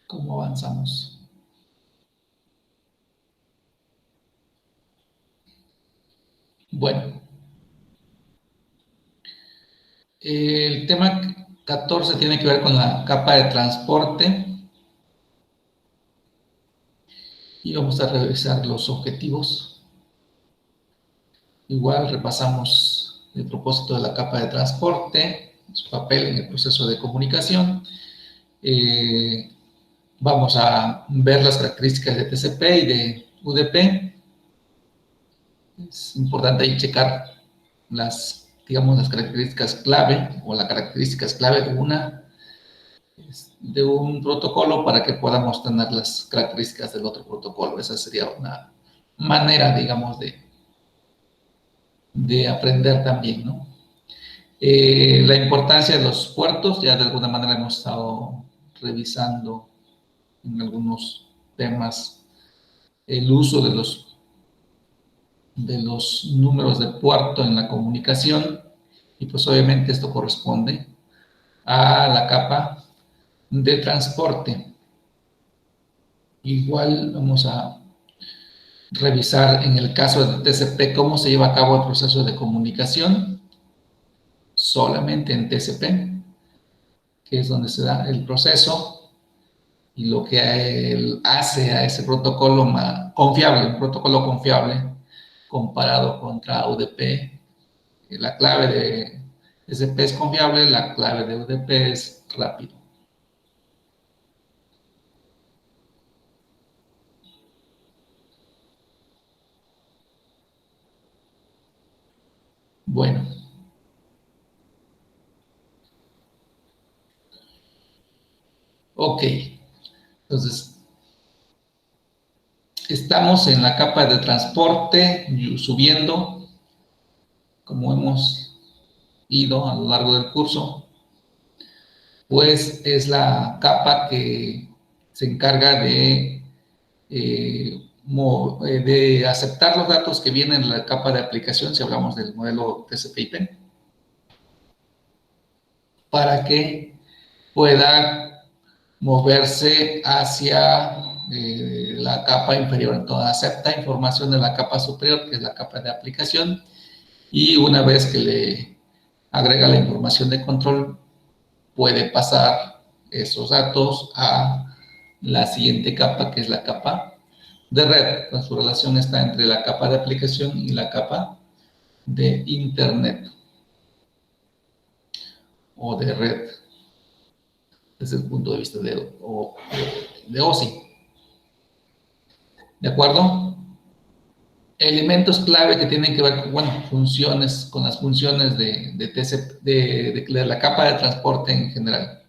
¿Cómo avanzamos? Bueno, el tema 14 tiene que ver con la capa de transporte y vamos a revisar los objetivos. Igual repasamos el propósito de la capa de transporte, su papel en el proceso de comunicación. Vamos a ver las características de TCP y de UDP. Es importante ahí checar las, digamos, las características clave o las características clave de un protocolo para que podamos tener las características del otro protocolo. Esa sería una manera, digamos, de aprender también, ¿no? La importancia de los puertos, ya de alguna manera hemos estado revisando en algunos temas el uso de los números de puerto en la comunicación, y pues obviamente esto corresponde a la capa de transporte. Igual vamos a revisar en el caso de TCP cómo se lleva a cabo el proceso de comunicación solamente en TCP, que es donde se da el proceso y lo que él hace a ese protocolo confiable, un protocolo confiable comparado contra UDP. La clave de TCP es confiable, la clave de UDP es rápido. Bueno. Ok. Entonces, estamos en la capa de transporte subiendo, como hemos ido a lo largo del curso, pues es la capa que se encarga de aceptar los datos que vienen en la capa de aplicación, si hablamos del modelo TCP/IP, para que pueda moverse hacia la capa inferior. Entonces, acepta información de la capa superior, que es la capa de aplicación, y una vez que le agrega la información de control, puede pasar esos datos a la siguiente capa, que es la capa de red. Pues su relación está entre la capa de aplicación y la capa de internet o de red, desde el punto de vista de OSI. ¿De acuerdo? Elementos clave que tienen que ver con, bueno, funciones, con las funciones de la capa de transporte en general.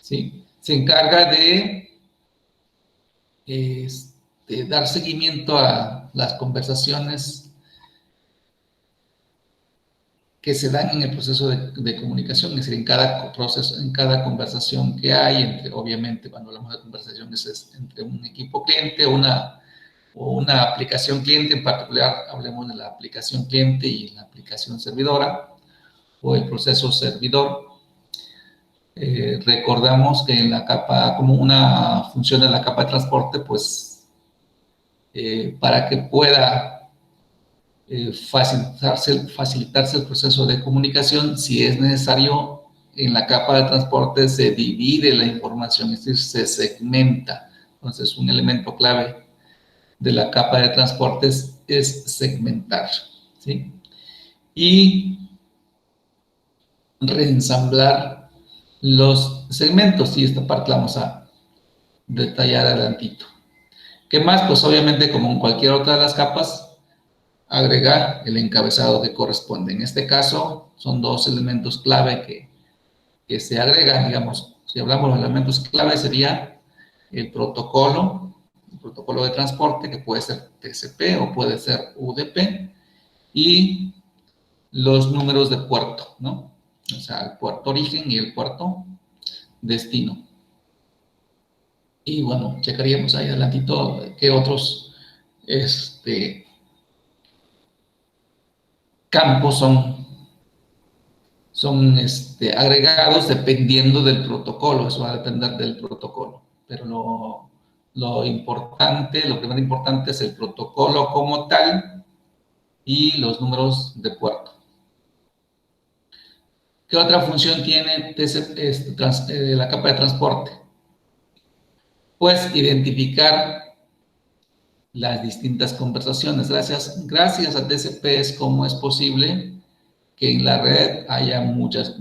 ¿Sí? Se encarga de dar seguimiento a las conversaciones que se dan en el proceso de comunicación, es decir, en cada proceso, en cada conversación que hay, entre, obviamente, cuando hablamos de conversaciones es entre un equipo cliente o una aplicación cliente, en particular hablemos de la aplicación cliente y la aplicación servidora o el proceso servidor. Recordamos que en la capa, como una función de la capa de transporte, pues para que pueda facilitarse el proceso de comunicación, si es necesario, en la capa de transporte se divide la información, es decir, se segmenta. Entonces, un elemento clave de la capa de transportes es segmentar, ¿sí? Y reensamblar los segmentos, y esta parte la vamos a detallar adelantito. ¿Qué más? Pues obviamente, como en cualquier otra de las capas, agregar el encabezado que corresponde. En este caso, son dos elementos clave que se agregan, digamos, si hablamos de elementos clave, sería el protocolo de transporte, que puede ser TCP o puede ser UDP, y los números de puerto, ¿no? O sea, el puerto origen y el puerto destino. Y bueno, checaríamos ahí adelantito qué otros campos son agregados dependiendo del protocolo. Eso va a depender del protocolo. pero lo importante, lo primero importante es el protocolo como tal y los números de puerto. ¿Qué otra función tiene la capa de transporte? Pues identificar las distintas conversaciones. Gracias a TCP es como es posible que en la red haya muchas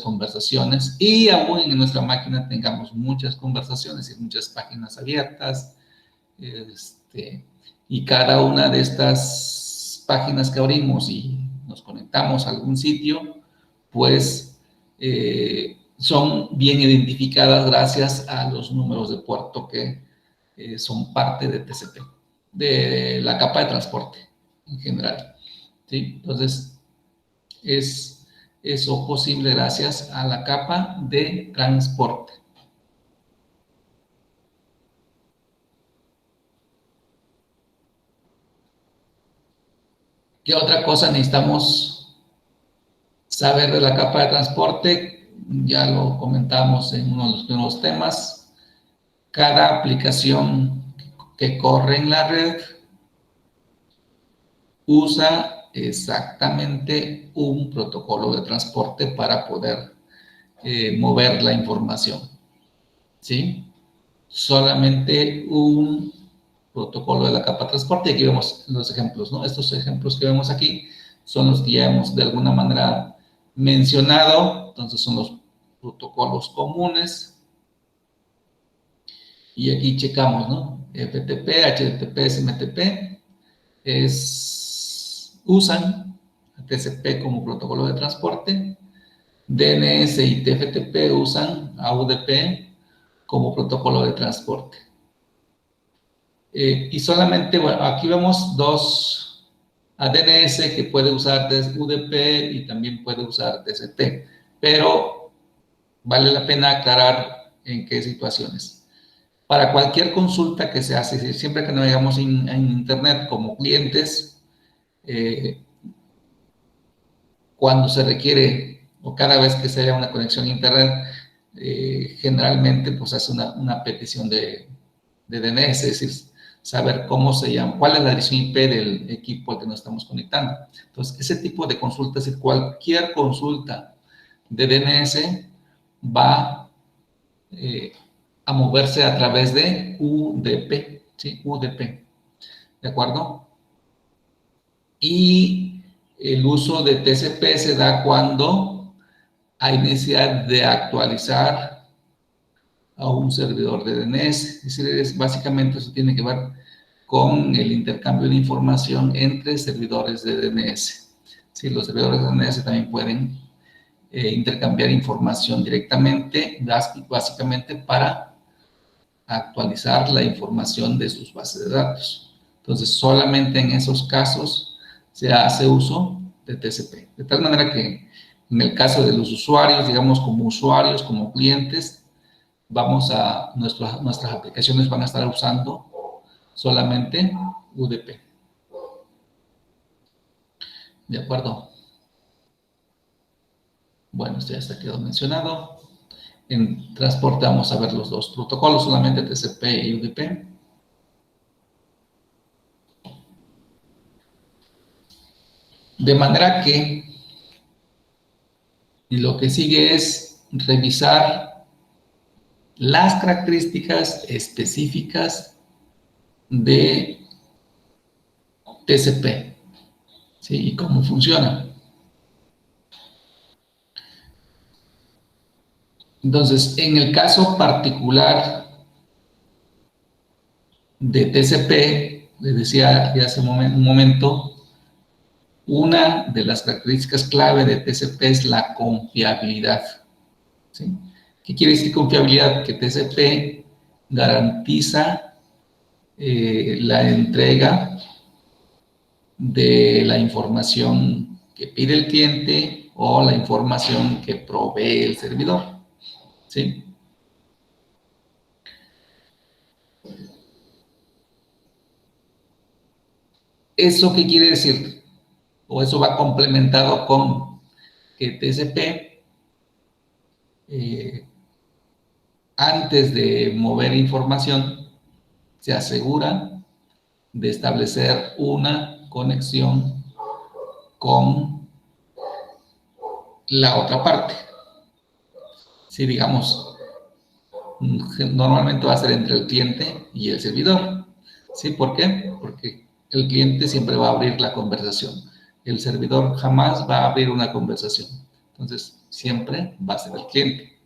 conversaciones y aún en nuestra máquina tengamos muchas conversaciones y muchas páginas abiertas. Y cada una de estas páginas que abrimos y nos conectamos a algún sitio, pues son bien identificadas gracias a los números de puerto que son parte de TCP, de la capa de transporte en general. ¿Sí? Entonces, es eso posible gracias a la capa de transporte. ¿Qué otra cosa necesitamos saber de la capa de transporte? Ya lo comentamos en uno de los primeros temas. Cada aplicación que corre en la red usa exactamente un protocolo de transporte para poder mover la información. ¿Sí? Solamente un protocolo de la capa de transporte. Y aquí vemos los ejemplos, ¿no? Estos ejemplos que vemos aquí son los que ya hemos de alguna manera mencionado. Entonces son los protocolos comunes. Y aquí checamos, ¿no? FTP, HTTP, SMTP usan TCP como protocolo de transporte. DNS y TFTP usan AUDP como protocolo de transporte. Y solamente, bueno, aquí vemos dos DNS que puede usar UDP y también puede usar TCP, pero vale la pena aclarar en qué situaciones. Para cualquier consulta que se hace, siempre que navegamos en Internet como clientes, cuando se requiere o cada vez que se haya una conexión a Internet, generalmente pues hace una petición de DNS, es decir, saber cómo se llama, cuál es la dirección IP del equipo al que nos estamos conectando. Entonces, ese tipo de consultas, es decir, cualquier consulta de DNS va a moverse a través de UDP, ¿sí? UDP, ¿de acuerdo? Y el uso de TCP se da cuando hay necesidad de actualizar a un servidor de DNS. Es decir, básicamente eso tiene que ver con el intercambio de información entre servidores de DNS. Sí, los servidores de DNS también pueden intercambiar información directamente, básicamente para actualizar la información de sus bases de datos. Entonces, solamente en esos casos se hace uso de TCP. De tal manera que en el caso de los usuarios, digamos como usuarios, como clientes, nuestras aplicaciones van a estar usando solamente UDP. ¿De acuerdo? Bueno, esto ya está quedó mencionado. En transporte vamos a ver los dos protocolos, solamente TCP y UDP. De manera que lo que sigue es revisar las características específicas de TCP, ¿sí? Y cómo funciona. Entonces, en el caso particular de TCP, les decía ya hace un momento, una de las características clave de TCP es la confiabilidad. ¿Sí? ¿Qué quiere decir confiabilidad? Que TCP garantiza la entrega de la información que pide el cliente o la información que provee el servidor. ¿Sí? ¿Eso qué quiere decir? O eso va complementado con que TCP antes de mover información, se asegura de establecer una conexión con la otra parte. Si digamos, normalmente va a ser entre el cliente y el servidor. ¿Sí? ¿Por qué? Porque el cliente siempre va a abrir la conversación. El servidor jamás va a abrir una conversación. Entonces, siempre va a ser el cliente.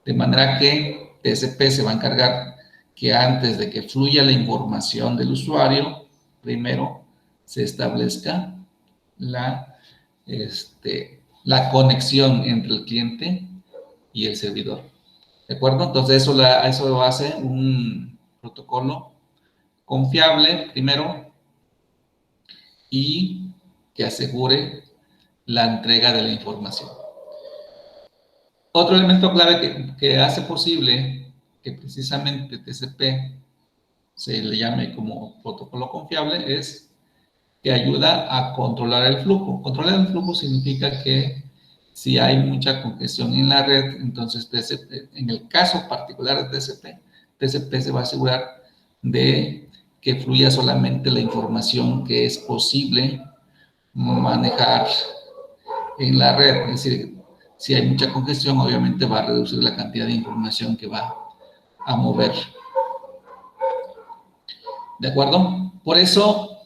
De manera que TCP se va a encargar que antes de que fluya la información del usuario, primero se establezca la, la conexión entre el cliente y el servidor. ¿De acuerdo? Entonces eso hace un protocolo confiable primero y que asegure la entrega de la información. Otro elemento clave que hace posible que precisamente TCP se le llame como protocolo confiable es que ayuda a controlar el flujo. Controlar el flujo significa que si hay mucha congestión en la red, entonces TCP, en el caso particular de TCP, TCP se va a asegurar de que fluya solamente la información que es posible manejar en la red. Es decir, si hay mucha congestión, obviamente va a reducir la cantidad de información que va a mover. ¿De acuerdo? Por eso,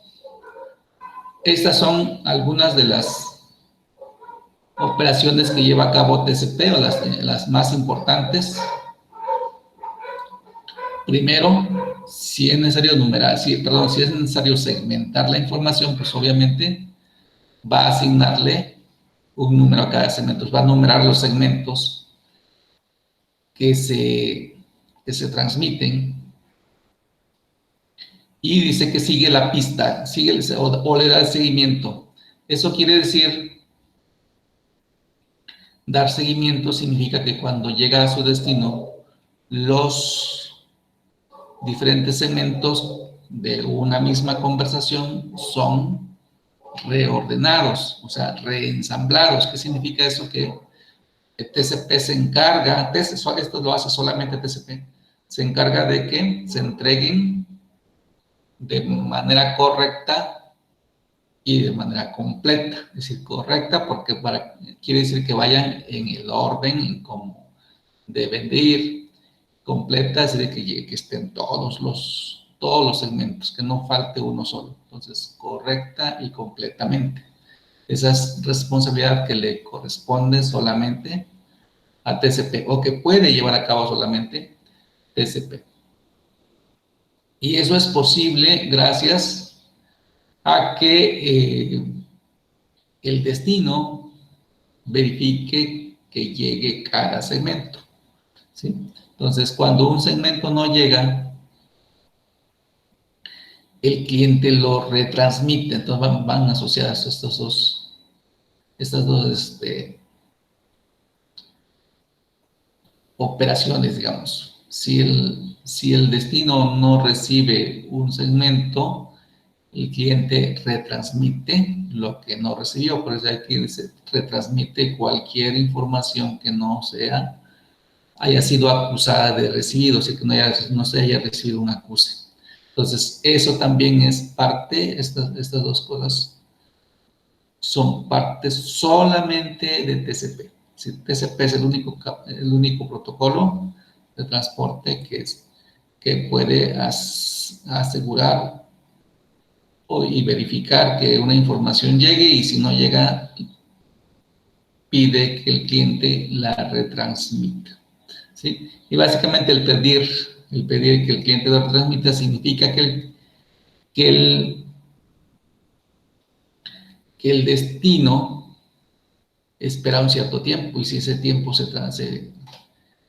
estas son algunas de las operaciones que lleva a cabo TCP o las más importantes. Primero, si es necesario si es necesario segmentar la información, pues obviamente va a asignarle un número a cada segmento, va a numerar los segmentos que se transmiten y dice que sigue la pista, o le da el seguimiento. Eso quiere decir, dar seguimiento significa que cuando llega a su destino, los diferentes segmentos de una misma conversación son reordenados, o sea, reensamblados. ¿Qué significa eso? Que TCP se encarga, esto lo hace solamente TCP, se encarga de que se entreguen de manera correcta y de manera completa. Es decir, correcta porque quiere decir que vayan en el orden en cómo deben de ir. Completa es decir, que estén todos los segmentos, que no falte uno solo. Entonces, correcta y completamente. Esa es responsabilidad que le corresponde solamente a TCP o que puede llevar a cabo solamente TCP. Y eso es posible gracias a que el destino verifique que llegue cada segmento. ¿Sí? Entonces, cuando un segmento no llega, el cliente lo retransmite. Entonces van asociadas estas dos operaciones, digamos. Si el destino no recibe un segmento, el cliente retransmite lo que no recibió. Por eso aquí se retransmite cualquier información que no haya sido acusada de recibido, o sea, que no se haya recibido un acuse. Entonces, eso también es parte, estas dos cosas son partes solamente de TCP. Sí, TCP es el único protocolo de transporte que puede asegurar y verificar que una información llegue, y si no llega, pide que el cliente la retransmita. ¿Sí? Y básicamente el pedir que el cliente lo retransmita significa que el destino espera un cierto tiempo, y si ese tiempo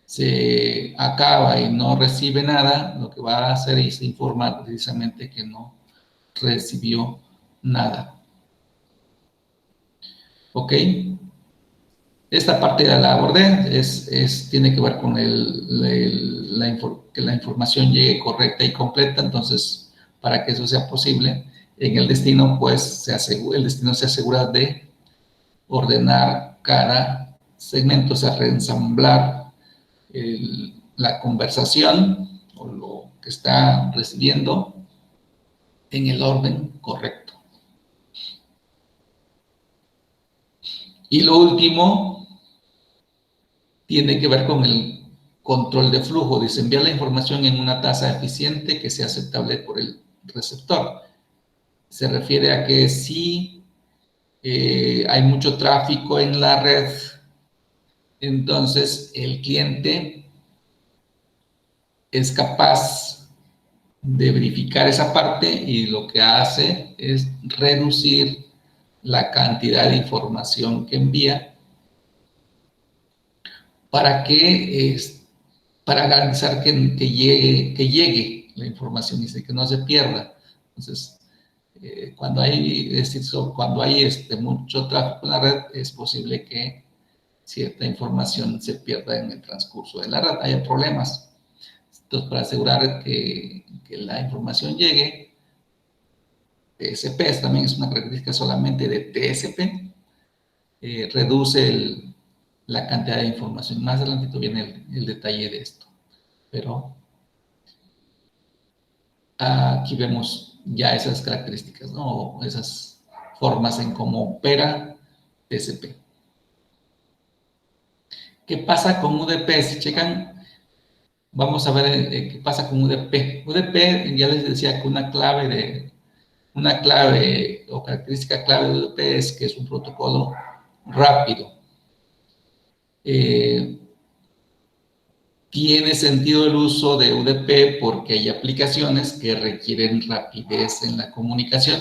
se acaba y no recibe nada, lo que va a hacer es informar precisamente que no recibió nada. ¿Ok? Esta parte ya la abordé, tiene que ver con que la información llegue correcta y completa. Entonces, para que eso sea posible, en el destino, pues, el destino se asegura de ordenar cada segmento, o sea, reensamblar la conversación o lo que está recibiendo en el orden correcto. Y lo último tiene que ver con el control de flujo. Dice, enviar la información en una tasa eficiente que sea aceptable por el receptor. Se refiere a que si hay mucho tráfico en la red, entonces el cliente es capaz de verificar esa parte y lo que hace es reducir la cantidad de información que envía para garantizar que llegue la información y que no se pierda. Entonces, cuando hay mucho tráfico en la red, es posible que cierta información se pierda en el transcurso de la red, haya problemas. Entonces, para asegurar que la información llegue, TCP también es una característica solamente de TCP, reduce la cantidad de información. Más adelantito viene el detalle de esto, pero aquí vemos ya esas características, ¿no? Esas formas en cómo opera TCP. ¿Qué pasa con UDP? Si checan, vamos a ver qué pasa con UDP. UDP, ya les decía que una clave o característica clave de UDP es que es un protocolo rápido. Tiene sentido el uso de UDP porque hay aplicaciones que requieren rapidez en la comunicación.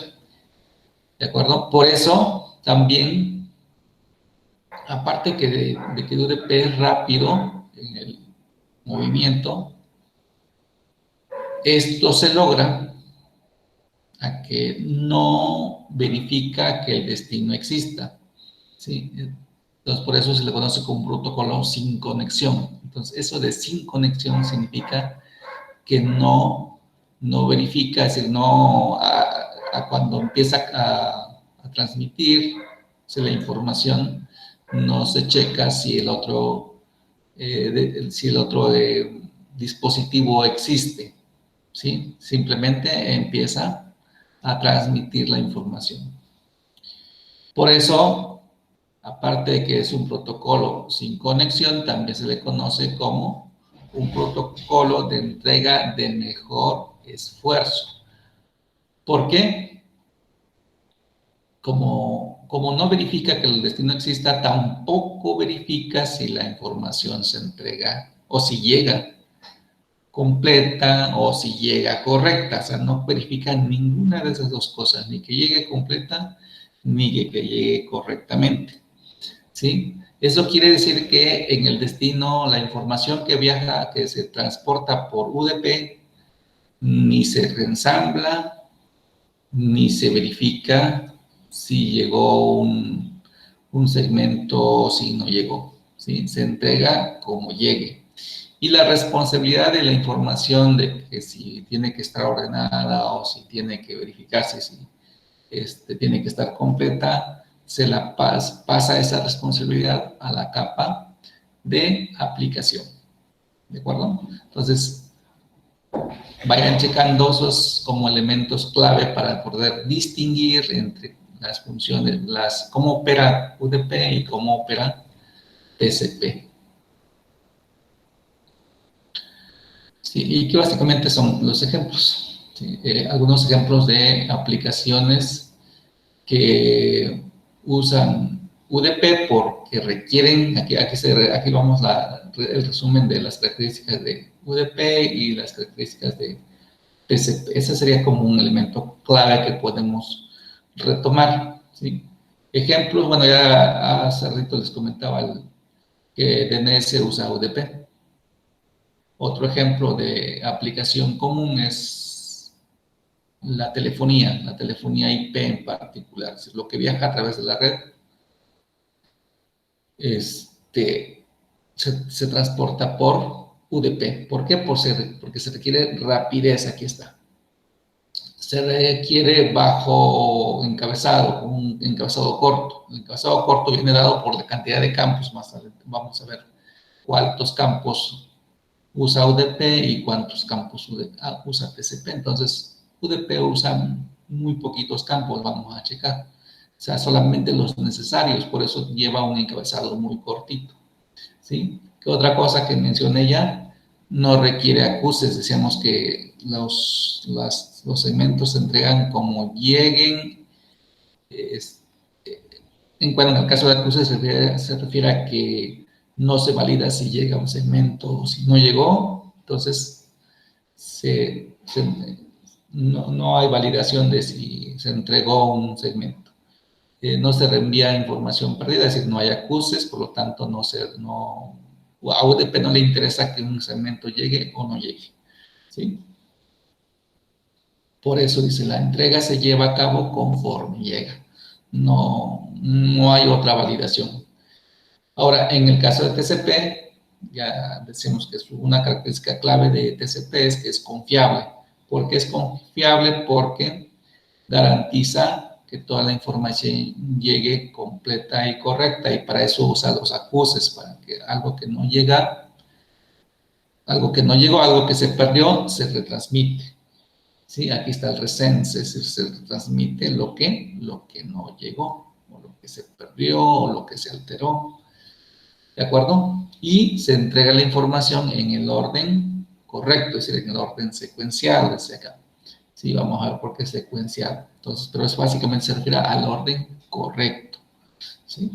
¿De acuerdo? Por eso también, aparte de que UDP es rápido en el movimiento, esto se logra a que no verifica que el destino exista, ¿sí? Entonces, por eso se le conoce como un protocolo sin conexión. Entonces, eso de sin conexión significa que no verifica, es decir, cuando empieza a transmitir la información, no se checa si el otro dispositivo existe, ¿sí? Simplemente empieza a transmitir la información. Por eso, aparte de que es un protocolo sin conexión, también se le conoce como un protocolo de entrega de mejor esfuerzo. ¿Por qué? Como no verifica que el destino exista, tampoco verifica si la información se entrega o si llega completa o si llega correcta. O sea, no verifica ninguna de esas dos cosas, ni que llegue completa, ni que llegue correctamente. ¿Sí? Eso quiere decir que en el destino la información que viaja, que se transporta por UDP, ni se reensambla, ni se verifica si llegó un segmento o si no llegó, ¿sí? Se entrega como llegue. Y la responsabilidad de la información de que si tiene que estar ordenada o si tiene que verificarse, si tiene que estar completa, se la pasa esa responsabilidad a la capa de aplicación. ¿De acuerdo? Entonces, vayan checando esos como elementos clave para poder distinguir entre las funciones, cómo opera UDP y cómo opera TCP. Sí, y que básicamente son los ejemplos. ¿Sí? Algunos ejemplos de aplicaciones que usan UDP porque requieren, aquí vamos el resumen de las características de UDP y las características de TCP. Ese sería como un elemento clave que podemos retomar, ¿sí? Ejemplos, bueno, ya hace rato les comentaba que DNS usa UDP. Otro ejemplo de aplicación común es la telefonía IP en particular, es lo que viaja a través de la red, se transporta por UDP. ¿Por qué? Porque se requiere rapidez, aquí está. Se requiere bajo encabezado, un encabezado corto. El encabezado corto viene dado por la cantidad de campos, más adelante vamos a ver cuántos campos usa UDP y cuántos campos usa TCP. Entonces, UDP usa muy poquitos campos, vamos a checar. O sea, solamente los necesarios, por eso lleva un encabezado muy cortito. ¿Sí? ¿Qué otra cosa que mencioné ya? No requiere acuses, decíamos que los segmentos se entregan como lleguen. Bueno, en el caso de acuses se refiere a que no se valida si llega un segmento o si no llegó, entonces no hay validación de si se entregó un segmento. No se reenvía información perdida, es decir, no hay acuses, por lo tanto a UDP no le interesa que un segmento llegue o no llegue. ¿Sí? Por eso dice, la entrega se lleva a cabo conforme llega. No hay otra validación. Ahora, en el caso de TCP, ya decimos que es una característica clave de TCP es que es confiable. ¿Por qué es confiable? Porque garantiza que toda la información llegue completa y correcta, y para eso usa los acuses, para que algo que no llega, algo que no llegó, algo que se perdió, se retransmite. ¿Sí? Aquí está el resend, es decir, se retransmite lo que no llegó, o lo que se perdió, o lo que se alteró. ¿De acuerdo? Y se entrega la información en el orden correcto, es decir, en el orden secuencial, desde acá. Sí, vamos a ver por qué secuencial. Entonces, pero es básicamente se refiere al orden correcto. ¿Sí?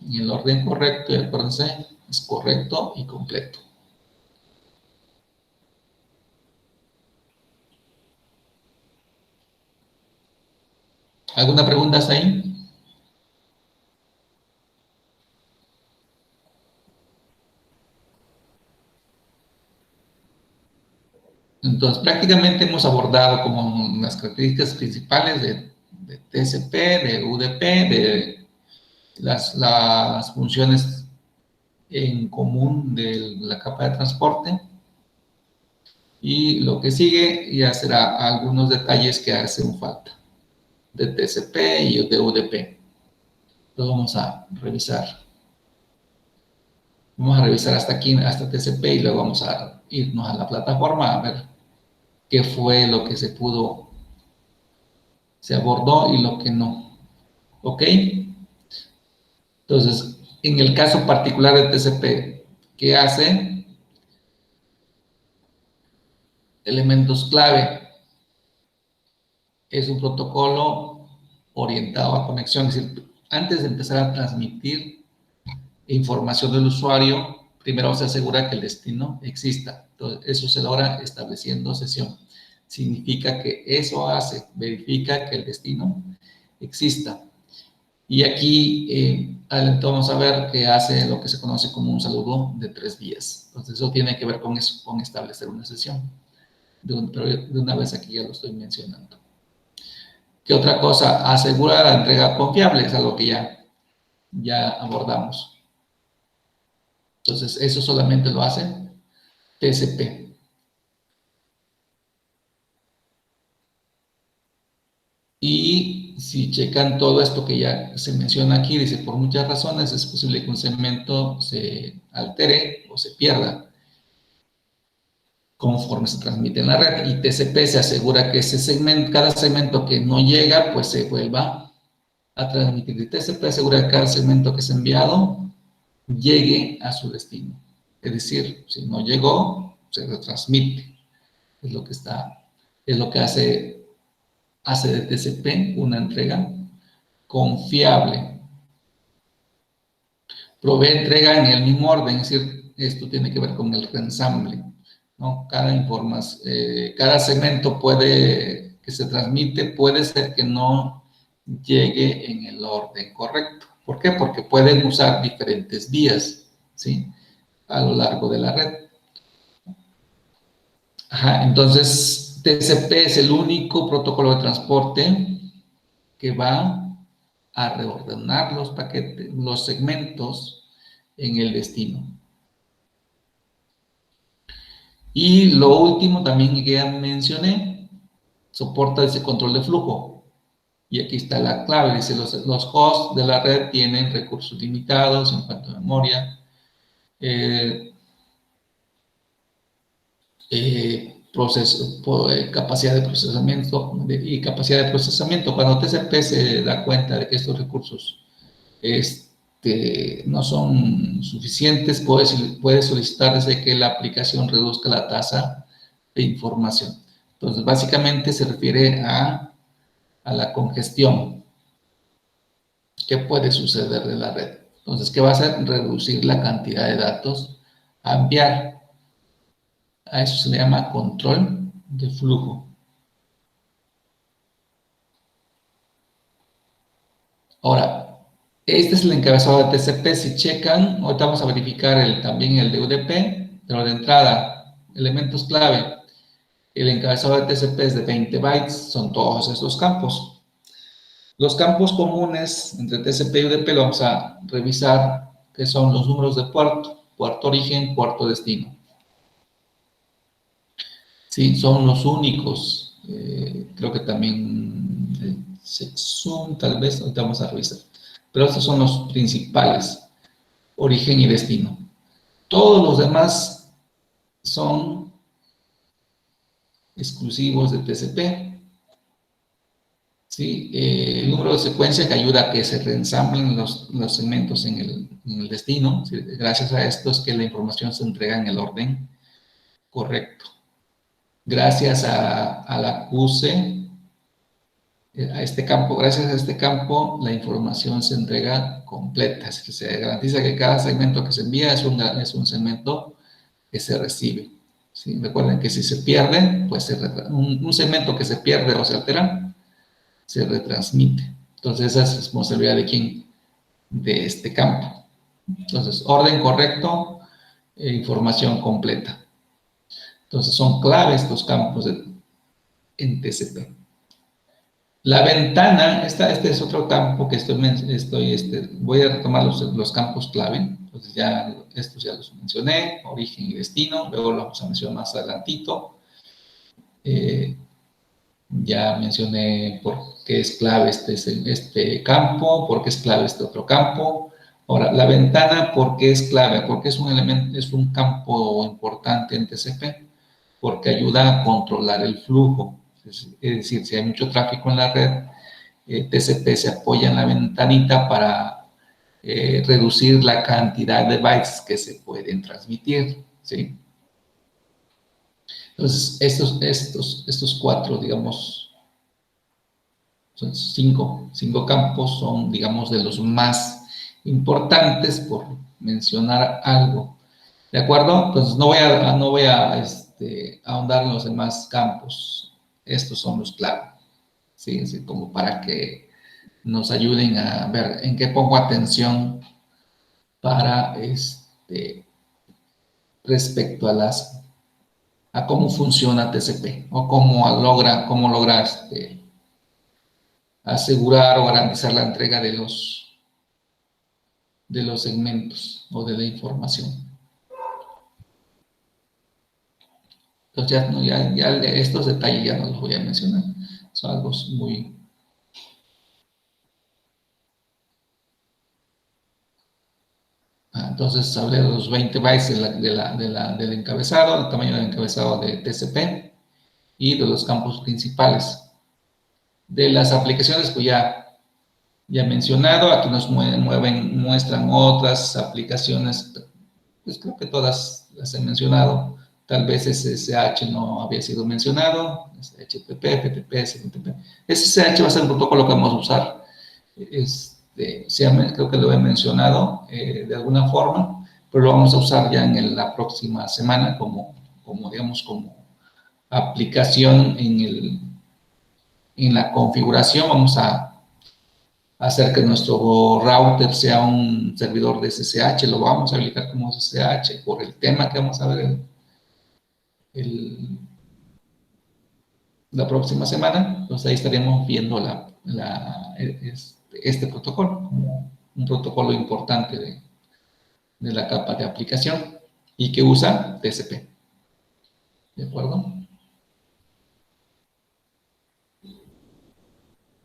En el orden correcto, y acuérdense, es correcto y completo. ¿Alguna pregunta hasta ahí? Entonces, prácticamente hemos abordado como las características principales de TCP, de UDP, de las funciones en común de la capa de transporte. Y lo que sigue ya será algunos detalles que hacen falta de TCP y de UDP. Lo vamos a revisar. Vamos a revisar hasta aquí, hasta TCP, y luego vamos a irnos a la plataforma a ver qué fue lo que se abordó y lo que no. ¿Ok? Entonces, en el caso particular de TCP, ¿qué hace? Elementos clave. Es un protocolo orientado a conexión, es decir, antes de empezar a transmitir información del usuario, primero se asegura que el destino exista. Entonces, eso se logra estableciendo sesión. Significa que eso verifica que el destino exista. Y aquí vamos a ver que hace lo que se conoce como un saludo de 3 vías. Entonces, eso tiene que ver con eso, con establecer una sesión. Pero de una vez aquí ya lo estoy mencionando. ¿Qué otra cosa? Asegura la entrega confiable, es algo que ya abordamos. Entonces, eso solamente lo hace TCP. Y si checan todo esto que ya se menciona aquí, dice, por muchas razones es posible que un segmento se altere o se pierda conforme se transmite en la red. Y TCP se asegura que ese segmento, cada segmento que no llega, pues se vuelva a transmitir. Y TCP asegura que cada segmento que es enviado llegue a su destino. Es decir, si no llegó, se retransmite. Es lo que hace de TCP una entrega confiable. Provee entrega en el mismo orden, es decir, esto tiene que ver con el reensamble, ¿no? Cada segmento que se transmite puede ser que no llegue en el orden correcto. ¿Por qué? Porque pueden usar diferentes vías, ¿sí? A lo largo de la red. Ajá, entonces, TCP es el único protocolo de transporte que va a reordenar los paquetes, los segmentos en el destino. Y lo último también que ya mencioné, soporta ese control de flujo. Y aquí está la clave, dice, los hosts de la red tienen recursos limitados en cuanto a memoria. capacidad de procesamiento y capacidad de procesamiento. Cuando TCP se da cuenta de que estos recursos no son suficientes, puede solicitar desde que la aplicación reduzca la tasa de información. Entonces, básicamente se refiere a la congestión que puede suceder en la red. Entonces, ¿qué va a hacer? Reducir la cantidad de datos a enviar. A eso se le llama control de flujo. Ahora, este es el encabezado de TCP. Si checan, ahorita vamos a verificar también el de UDP, pero de entrada, elementos clave. El encabezado de TCP es de 20 bytes, son todos estos campos. Los campos comunes entre TCP y UDP lo vamos a revisar, que son los números de puerto, puerto origen, puerto destino. Sí, son los únicos. Creo que también el checksum, tal vez, ahorita vamos a revisar. Pero estos son los principales, origen y destino. Todos los demás son exclusivos de TCP. ¿Sí? El número de secuencia que ayuda a que se reensamblen los segmentos en el destino. ¿Sí? Gracias a esto es que la información se entrega en el orden correcto. Gracias a la QC, gracias a este campo, la información se entrega completa. Es que se garantiza que cada segmento que se envía es un segmento que se recibe. ¿Sí? Recuerden que si se pierde, pues un segmento que se pierde o se altera, se retransmite. Entonces, esa es responsabilidad de quién, de este campo. Entonces, orden correcto, información completa. Entonces, son claves los campos en TCP. La ventana, este es otro campo que voy a retomar los campos clave. Entonces, estos ya los mencioné, origen y destino, luego lo vamos a mencionar más adelantito. Ya mencioné por qué es clave este campo, por qué es clave este otro campo. Ahora, la ventana, ¿por qué es clave? Porque es un campo importante en TCP, porque ayuda a controlar el flujo. Es decir, si hay mucho tráfico en la red, TCP se apoya en la ventanita para reducir la cantidad de bytes que se pueden transmitir, ¿sí? Entonces, estos cuatro, digamos, son cinco campos, son, digamos, de los más importantes, por mencionar algo. ¿De acuerdo? Entonces, no voy a ahondar en los demás campos. Estos son los clave, ¿sí? Así como para que nos ayuden a ver en qué pongo atención para respecto a cómo funciona TCP o cómo logra asegurar o garantizar la entrega de los segmentos o de la información. Entonces ya estos detalles ya no los voy a mencionar, son algo muy... Entonces hablé de los 20 bytes del encabezado, el tamaño del encabezado de TCP y de los campos principales. De las aplicaciones, pues ya mencionado, aquí nos muestran otras aplicaciones, pues creo que todas las he mencionado. Tal vez SSH no había sido mencionado, HTTP, FTP, SMTP. SSH va a ser el protocolo que vamos a usar. Creo que lo he mencionado de alguna forma, pero lo vamos a usar ya en la próxima semana digamos, como aplicación en la configuración. Vamos a hacer que nuestro router sea un servidor de SSH, lo vamos a habilitar como SSH por el tema que vamos a ver la próxima semana. Entonces ahí estaríamos viendo este protocolo como un protocolo importante de la capa de aplicación y que usa TCP. ¿De acuerdo?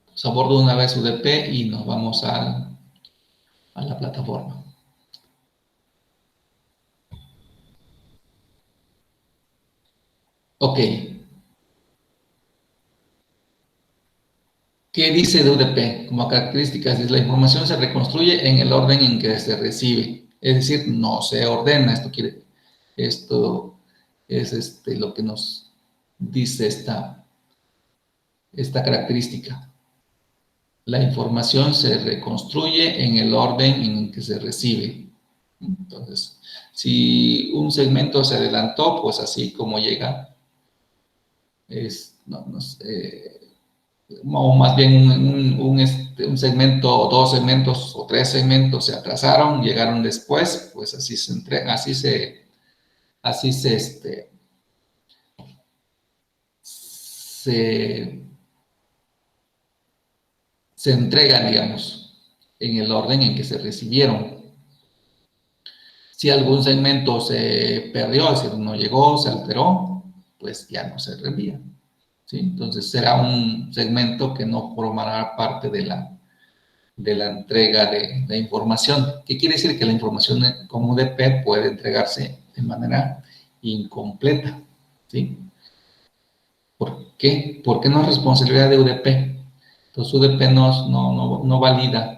Pues abordo una vez UDP y nos vamos a la plataforma. Ok. ¿Qué dice de UDP? Como características, dice, la información se reconstruye en el orden en que se recibe. Es decir, no se ordena. Esto es lo que nos dice esta característica. La información se reconstruye en el orden en que se recibe. Entonces, si un segmento se adelantó, pues así como llega, no sé, o más bien un segmento, o dos segmentos, o tres segmentos se atrasaron, llegaron después, pues así se entrega, así se, se entregan, digamos, en el orden en que se recibieron. Si algún segmento se perdió, es decir, no llegó, se alteró, pues ya no se reenvía, ¿sí? Entonces será un segmento que no formará parte de la entrega de información. ¿Qué quiere decir? Que la información con UDP puede entregarse de manera incompleta, ¿sí? ¿Por qué? Porque no es responsabilidad de UDP. Entonces UDP no valida.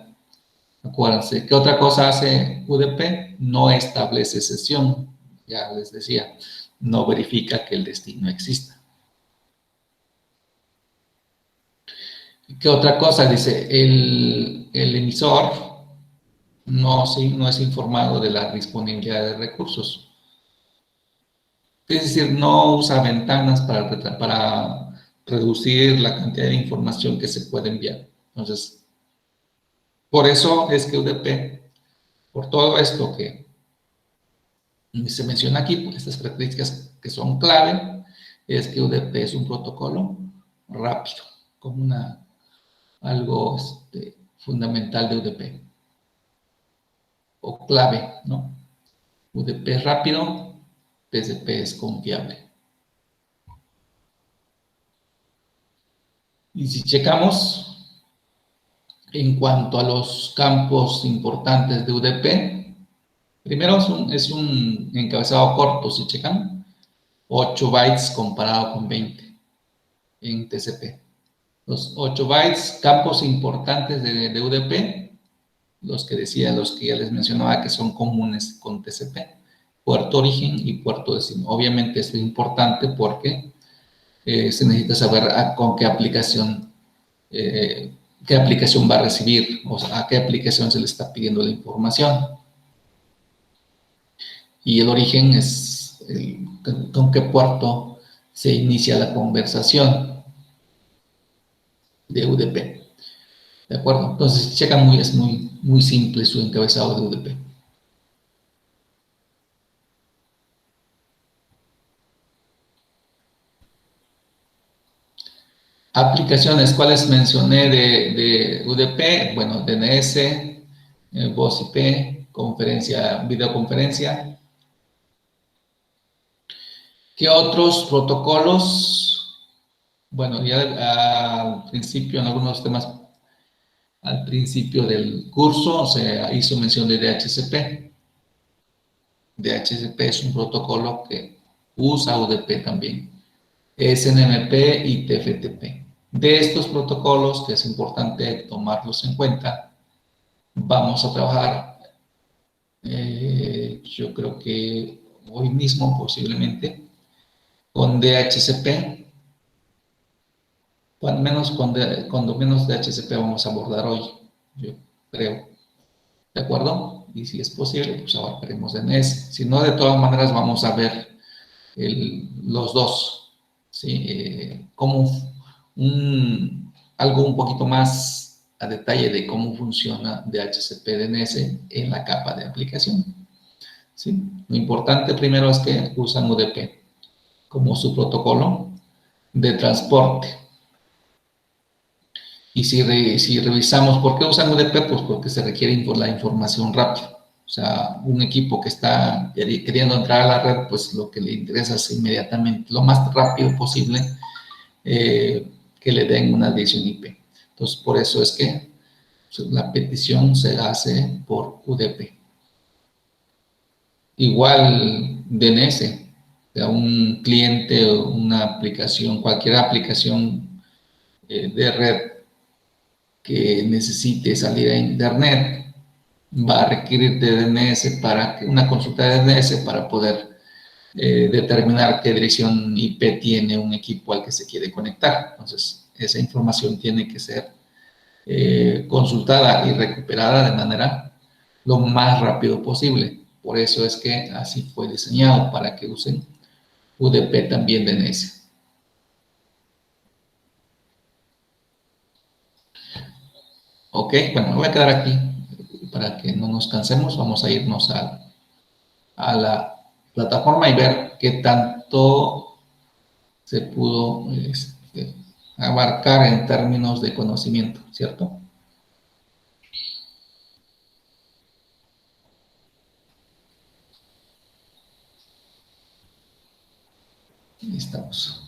Acuérdense, ¿qué otra cosa hace UDP? No establece sesión. Ya les decía, no verifica que el destino exista. ¿Qué otra cosa? Dice, el emisor no es informado de la disponibilidad de recursos. Es decir, no usa ventanas para reducir la cantidad de información que se puede enviar. Entonces, por eso es que UDP, por todo esto que se menciona aquí, pues, estas características que son clave, es que UDP es un protocolo rápido, como algo fundamental de UDP, o clave, ¿no? UDP es rápido, TCP es confiable. Y si checamos en cuanto a los campos importantes de UDP, primero es un encabezado corto, si checan, 8 bytes comparado con 20 en TCP. Los 8 bytes, campos importantes de UDP, los que ya les mencionaba que son comunes con TCP, puerto origen y puerto destino. Obviamente esto es importante porque se necesita saber con qué aplicación va a recibir, o sea, a qué aplicación se le está pidiendo la información. Y el origen es con qué puerto se inicia la conversación de UDP. ¿De acuerdo? Entonces, checan es muy simple su encabezado de UDP. Aplicaciones, ¿cuáles mencioné de UDP? Bueno, DNS, voz IP, videoconferencia. ¿Qué otros protocolos? Bueno, ya al principio, en algunos temas, al principio del curso se hizo mención de DHCP. DHCP es un protocolo que usa UDP también. SNMP y TFTP. De estos protocolos, que es importante tomarlos en cuenta, vamos a trabajar, yo creo que hoy mismo posiblemente, con DHCP, cuando menos DHCP vamos a abordar hoy, yo creo, ¿de acuerdo? Y si es posible, pues abarcaremos DNS. Si no, de todas maneras vamos a ver los dos, ¿sí? Como algo un poquito más a detalle de cómo funciona DHCP-DNS en la capa de aplicación, ¿sí? Lo importante primero es que usan UDP como su protocolo de transporte. Y si revisamos por qué usan UDP, pues porque se requiere la información rápido. O sea, un equipo que está queriendo entrar a la red, pues lo que le interesa es inmediatamente, lo más rápido posible, que le den una dirección IP. Entonces, por eso es que la petición se hace por UDP. Igual DNS, sea un cliente o una aplicación, cualquier aplicación de red que necesite salir a internet, va a requerir de DNS para una consulta de DNS para poder determinar qué dirección IP tiene un equipo al que se quiere conectar. Entonces, esa información tiene que ser consultada y recuperada de manera lo más rápido posible. Por eso es que así fue diseñado, para que usen UDP también DNS. Ok, bueno, me voy a quedar aquí para que no nos cansemos. Vamos a irnos a la plataforma y ver qué tanto se pudo abarcar en términos de conocimiento, ¿cierto? Ahí estamos.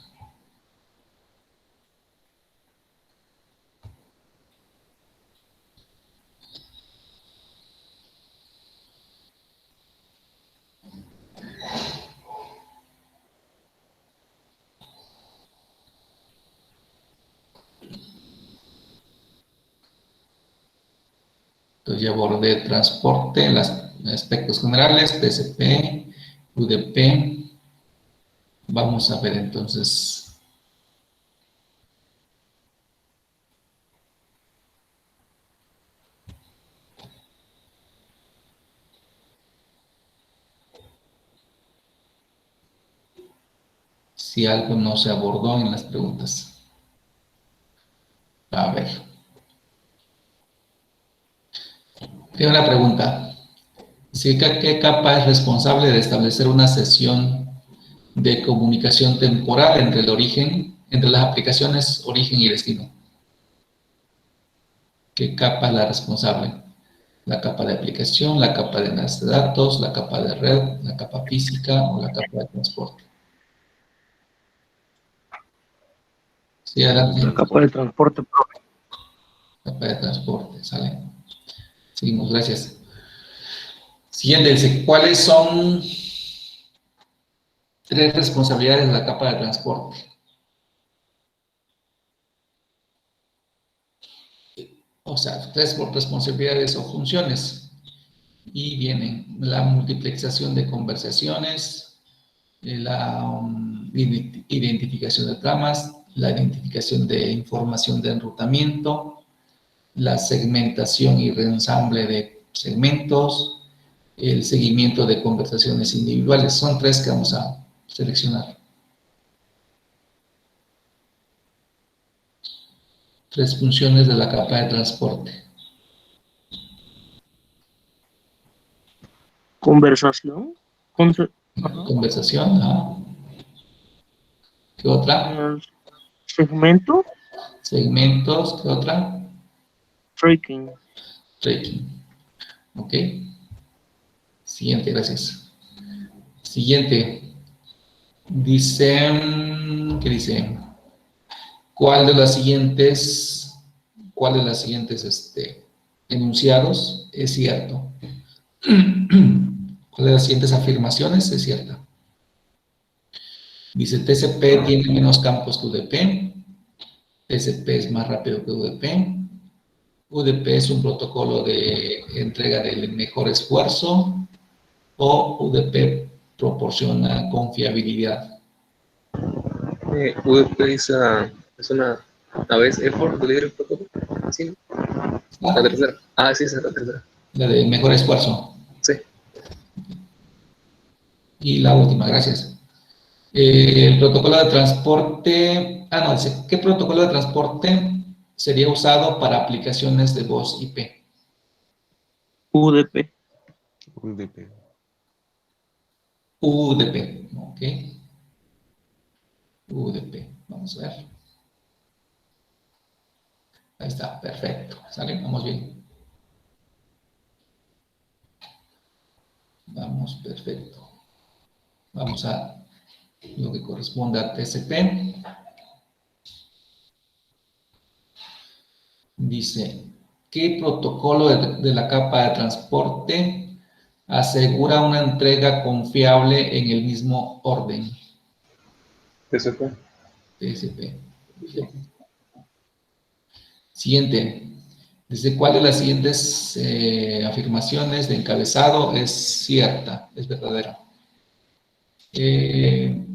Entonces ya abordé transporte, los aspectos generales, TCP, UDP. Vamos a ver entonces si algo no se abordó en las preguntas. A ver, tengo una pregunta. ¿Qué capa es responsable de establecer una sesión de comunicación temporal entre el origen, entre las aplicaciones origen y destino? ¿Qué capa es la responsable? La capa de aplicación, la capa de enlace de datos, la capa de red, la capa física o la capa de transporte. Sí, adelante. La capa de transporte. Capa de transporte, sale. Seguimos, gracias. Siguiente, dice, ¿cuáles son tres responsabilidades de la capa de transporte? O sea, tres responsabilidades o funciones. Y vienen la multiplexación de conversaciones, la identificación de tramas, la identificación de información de enrutamiento, la segmentación y reensamble de segmentos, el seguimiento de conversaciones individuales. Son tres que vamos a seleccionar. Tres funciones de la capa de transporte. Conversación. Conversación, ¿ah? ¿Qué otra? Segmento. Segmentos, ¿qué otra? Tracking. Tracking. Ok. Siguiente, gracias. Siguiente. Dice, ¿qué dice? ¿Cuál de las siguientes enunciados es cierto? ¿Cuál de las siguientes afirmaciones es cierta? Dice, TCP tiene menos campos que UDP, TCP es más rápido que UDP, UDP es un protocolo de entrega del mejor esfuerzo, o UDP proporciona confiabilidad. UDP es una a veces effort delivery protocol. Sí, la tercera. Ah, sí, esa es la tercera. La de mejor esfuerzo. Sí. Y la última, gracias. El protocolo de transporte, no, dice, ¿qué protocolo de transporte sería usado para aplicaciones de voz IP? UDP. UDP. UDP, ok. UDP, vamos a ver. Ahí está, perfecto. ¿Sale? Vamos bien. Vamos, perfecto. Vamos a lo que corresponde a TCP. Dice, ¿qué protocolo de la capa de transporte asegura una entrega confiable en el mismo orden. TCP. TCP. Siguiente. ¿Desde cuál de las siguientes afirmaciones de encabezado es cierta, es verdadera? De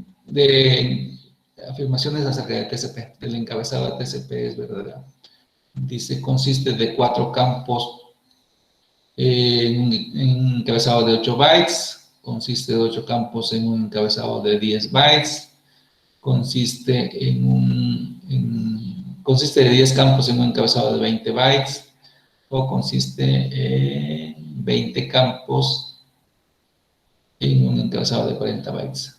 afirmaciones acerca de TCP, del encabezado de TCP es verdadera. Dice, consiste de 4 campos en un encabezado de 8 bytes, consiste de 8 campos en un encabezado de 10 bytes, consiste de 10 campos en un encabezado de 20 bytes, o consiste en 20 campos en un encabezado de 40 bytes.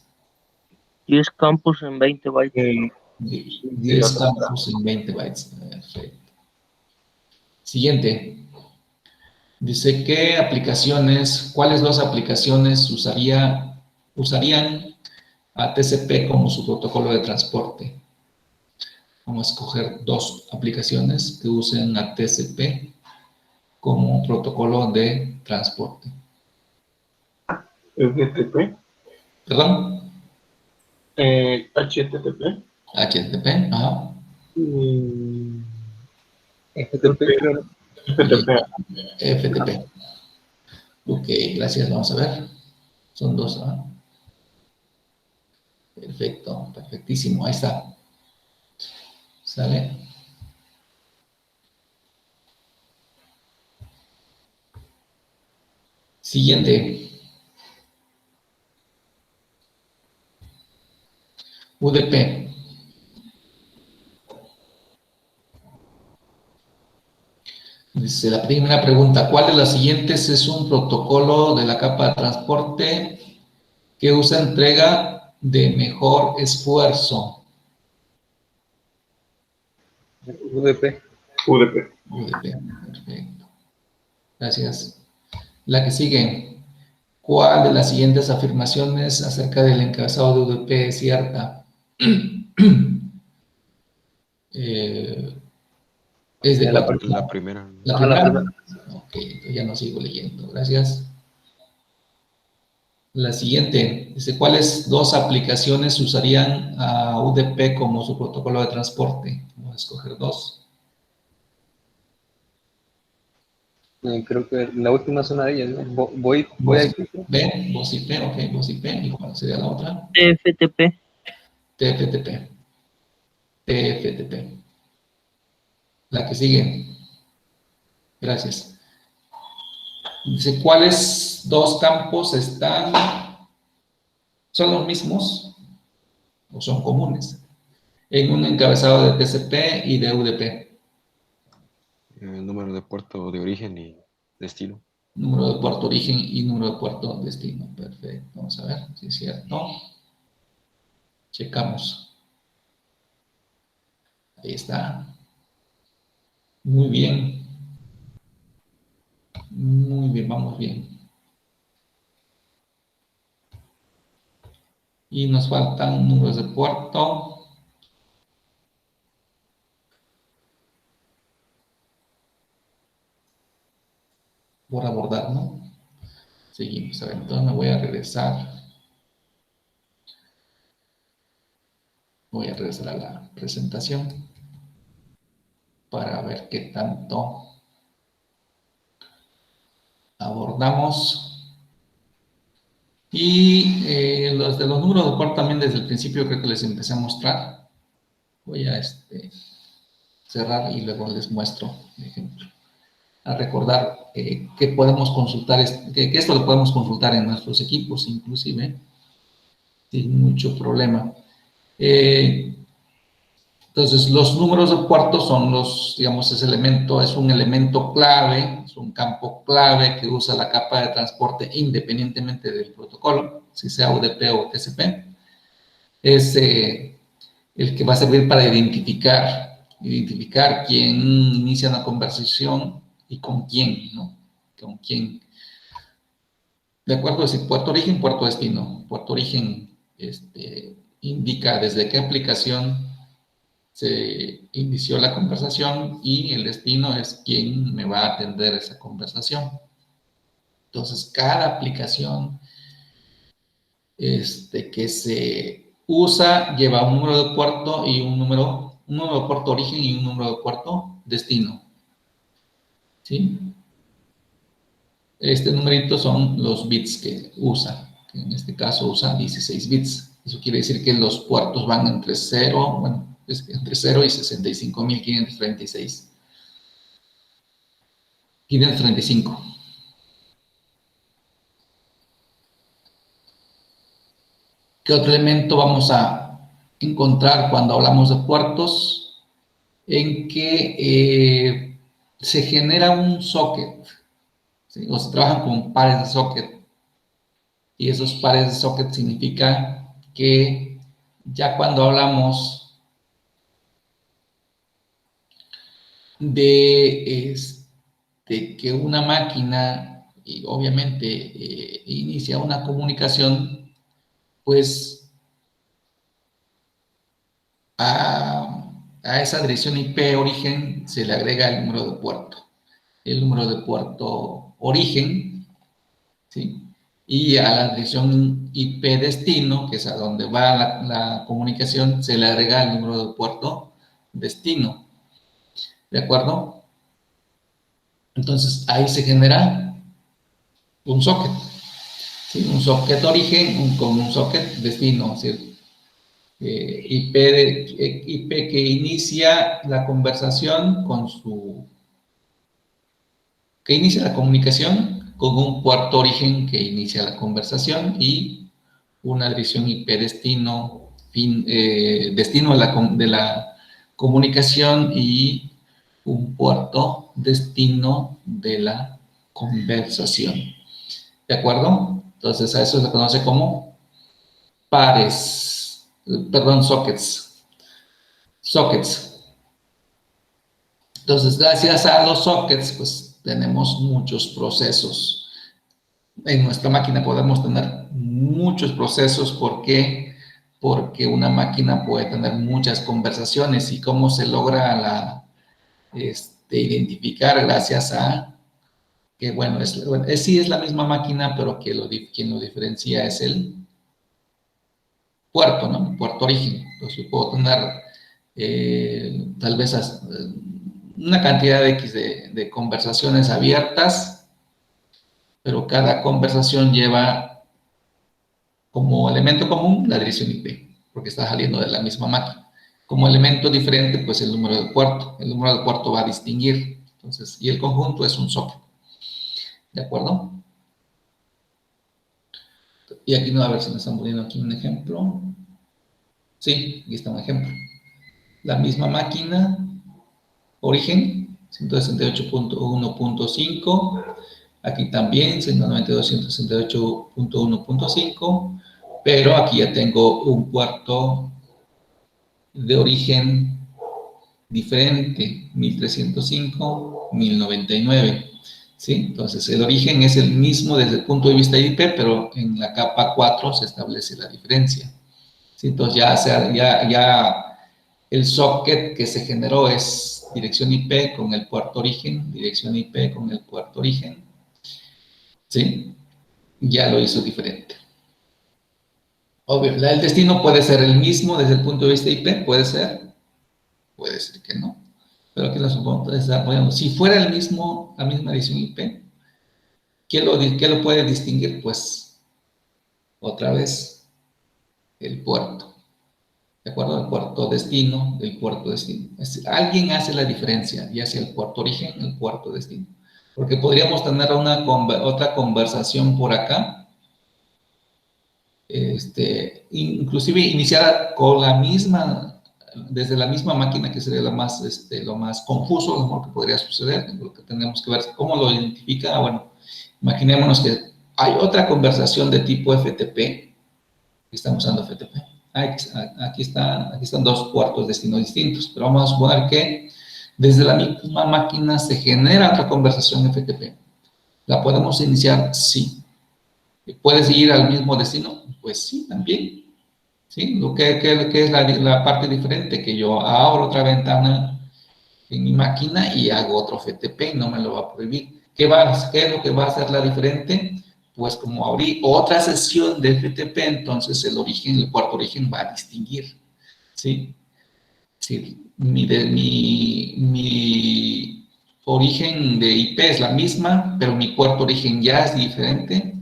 10 campos en 20 bytes. 10 campos en 20 bytes. Perfecto. Siguiente. Dice, ¿cuáles dos aplicaciones usarían a TCP como su protocolo de transporte? Vamos a escoger dos aplicaciones que usen a TCP como protocolo de transporte. FTP, ¿Perdón? HTTP, HTTP, ajá. FTP, creo. FTP. FTP. Ok, gracias, vamos a ver. Son dos, ¿ah? Perfecto, perfectísimo, ahí está. ¿Sale? Siguiente. UDP. Dice la primera pregunta, ¿cuál de las siguientes es un protocolo de la capa de transporte que usa entrega de mejor esfuerzo? UDP. UDP. UDP, perfecto. Gracias. La que sigue, ¿cuál de las siguientes afirmaciones acerca del encabezado de UDP es cierta? Es de La cuatro. La primera. ¿La Ah, la primera? primera. Ok, entonces ya no sigo leyendo. Gracias. La siguiente, dice, ¿cuáles dos aplicaciones usarían a UDP como su protocolo de transporte? Vamos a escoger dos. Creo que la última es una de ellas, ¿no? Voy a B, voz IP, ok, voz IP. ¿Y cuál sería la otra? TFTP. TFTP. TFTP. La que sigue. Gracias. Dice, ¿cuáles dos campos son los mismos o son comunes en un encabezado de TCP y de UDP? El número de puerto de origen y destino. Número de puerto origen y número de puerto destino. Perfecto. Vamos a ver si es cierto. Checamos. Ahí está. Muy bien. Muy bien, vamos bien. Y nos faltan números de puerto. Por abordar, ¿no? Seguimos. A ver, entonces me voy a regresar. Voy a regresar a la presentación para ver qué tanto abordamos. Y los de los números de puerto también desde el principio creo que les empecé a mostrar. Voy a cerrar y luego les muestro el ejemplo. A recordar que podemos consultar, que esto lo podemos consultar en nuestros equipos inclusive, sin mucho problema. Entonces, los números de puerto son digamos, es un elemento clave, es un campo clave que usa la capa de transporte independientemente del protocolo, si sea UDP o TCP. Es el que va a servir para identificar quién inicia una conversación y con quién, ¿no? Con quién. De acuerdo, es decir, puerto origen, puerto destino. Puerto origen indica desde qué aplicación se inició la conversación y el destino es quién me va a atender esa conversación. Entonces, cada aplicación que se usa lleva un número de puerto y un número de puerto origen y un número de puerto destino. ¿Sí? Este numerito son los bits que usa, que en este caso usa 16 bits. Eso quiere decir que los puertos van entre 0, bueno, entre 0 y 65.536. 535. ¿Qué otro elemento vamos a encontrar cuando hablamos de puertos? En que se genera un socket, ¿sí? O se trabajan con pares de socket. Y esos pares de socket significa que ya cuando hablamos de que una máquina, y obviamente, inicia una comunicación, pues a esa dirección IP origen se le agrega el número de puerto. El número de puerto origen, ¿sí? Y a la dirección IP destino, que es a donde va la comunicación, se le agrega el número de puerto destino. ¿De acuerdo? Entonces, ahí se genera un socket. ¿Sí? Un socket origen con un socket destino, ¿sí? IP que inicia la conversación que inicia la comunicación con un puerto origen que inicia la conversación y una dirección IP destino, destino de la comunicación y un puerto destino de la conversación. ¿De acuerdo? Entonces a eso se conoce como sockets. Sockets. Entonces, gracias a los sockets, pues tenemos muchos procesos. En nuestra máquina podemos tener muchos procesos. ¿Por qué? Porque una máquina puede tener muchas conversaciones. ¿Y cómo se logra identificar? Gracias a que, bueno, sí es la misma máquina, pero quien lo diferencia es el puerto, ¿no? Puerto origen. Entonces, yo puedo tener tal vez una cantidad de X de conversaciones abiertas, pero cada conversación lleva como elemento común la dirección IP, porque está saliendo de la misma máquina. Como elemento diferente, pues el número de puerto. El número de puerto va a distinguir. Entonces, y el conjunto es un socket. ¿De acuerdo? Y aquí no, a ver si me están poniendo aquí un ejemplo. Sí, aquí está un ejemplo. La misma máquina, origen, 168.1.5. Aquí también, 192.168.1.5. Pero aquí ya tengo un puerto de origen diferente, 1305, 1099. ¿Sí? Entonces, el origen es el mismo desde el punto de vista IP, pero en la capa 4 se establece la diferencia. ¿Sí? Entonces, ya el socket que se generó es dirección IP con el puerto origen, dirección IP con el puerto origen. ¿Sí? Ya lo hizo diferente. Obvio, el destino puede ser el mismo desde el punto de vista IP, puede ser que no. Pero aquí lo supongo, bueno, si fuera la misma dirección IP, ¿qué lo puede distinguir? Pues, otra vez, el puerto. ¿De acuerdo? El puerto destino, el puerto destino. Alguien hace la diferencia, ya sea el puerto origen, el puerto destino. Porque podríamos tener otra conversación por acá, inclusive iniciada con desde la misma máquina, que sería lo más confuso, lo que podría suceder. Lo que tenemos que ver es cómo lo identifica. Bueno, imaginémonos que hay otra conversación de tipo FTP. Estamos usando FTP. Aquí están dos puertos destino distintos, pero vamos a suponer que desde la misma máquina se genera otra conversación FTP. ¿La podemos iniciar? Sí. ¿Puedes ir al mismo destino? Pues sí, también. ¿Sí? ¿Qué es la parte diferente? Que yo abro otra ventana en mi máquina y hago otro FTP y no me lo va a prohibir. ¿Qué es lo que va a hacerla diferente? Pues como abrí otra sesión de FTP, entonces el puerto origen va a distinguir, ¿sí? Sí, mi origen de IP es la misma, pero mi puerto origen ya es diferente,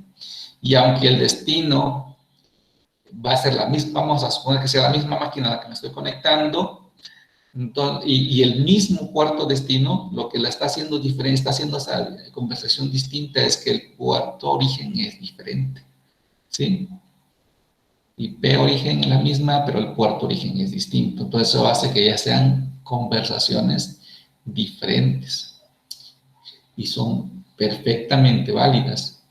y aunque el destino va a ser la misma, vamos a suponer que sea la misma máquina a la que me estoy conectando, entonces, y el mismo puerto destino, lo que la está haciendo diferente, está haciendo esa conversación distinta, es que el puerto origen es diferente, ¿sí? IP origen es la misma, pero el puerto origen es distinto. Entonces, eso hace que ya sean conversaciones diferentes y son perfectamente válidas.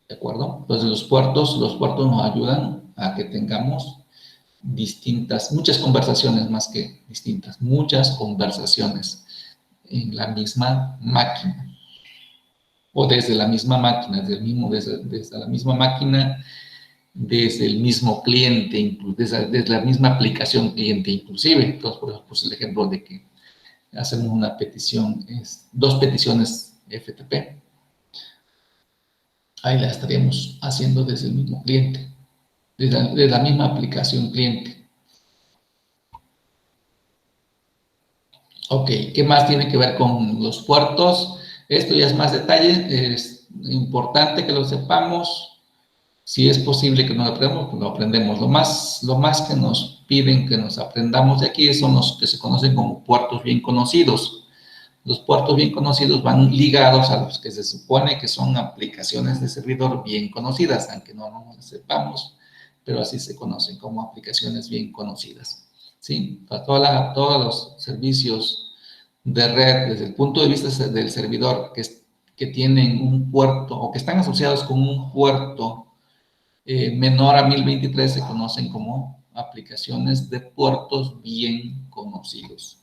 ¿De acuerdo? Entonces, los puertos nos ayudan a que tengamos muchas conversaciones más que distintas, muchas conversaciones en la misma máquina o desde la misma máquina, desde la misma máquina, desde el mismo cliente, desde la misma aplicación cliente inclusive. Entonces, por ejemplo, el ejemplo de que hacemos una petición, dos peticiones FTP. Ahí la estaríamos haciendo desde el mismo cliente, desde la misma aplicación cliente. Ok, ¿qué más tiene que ver con los puertos? Esto ya es más detalle, es importante que lo sepamos. Si es posible que no lo aprendamos, pues lo aprendemos. Lo más que nos piden que nos aprendamos de aquí son los que se conocen como puertos bien conocidos. Los puertos bien conocidos van ligados a los que se supone que son aplicaciones de servidor bien conocidas, aunque no lo sepamos, pero así se conocen como aplicaciones bien conocidas. ¿Sí? Para todos los servicios de red, desde el punto de vista del servidor, que tienen un puerto o que están asociados con un puerto menor a 1023, se conocen como aplicaciones de puertos bien conocidos.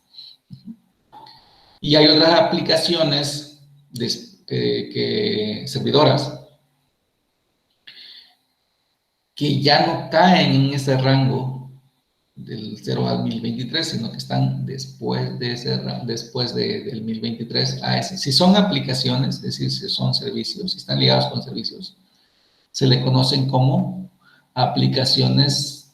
Y hay otras aplicaciones servidoras que ya no caen en ese rango del 0 al 1023, sino que están después del 1023 a ese. Si son aplicaciones, es decir, si son servicios, si están ligados con servicios, se le conocen como aplicaciones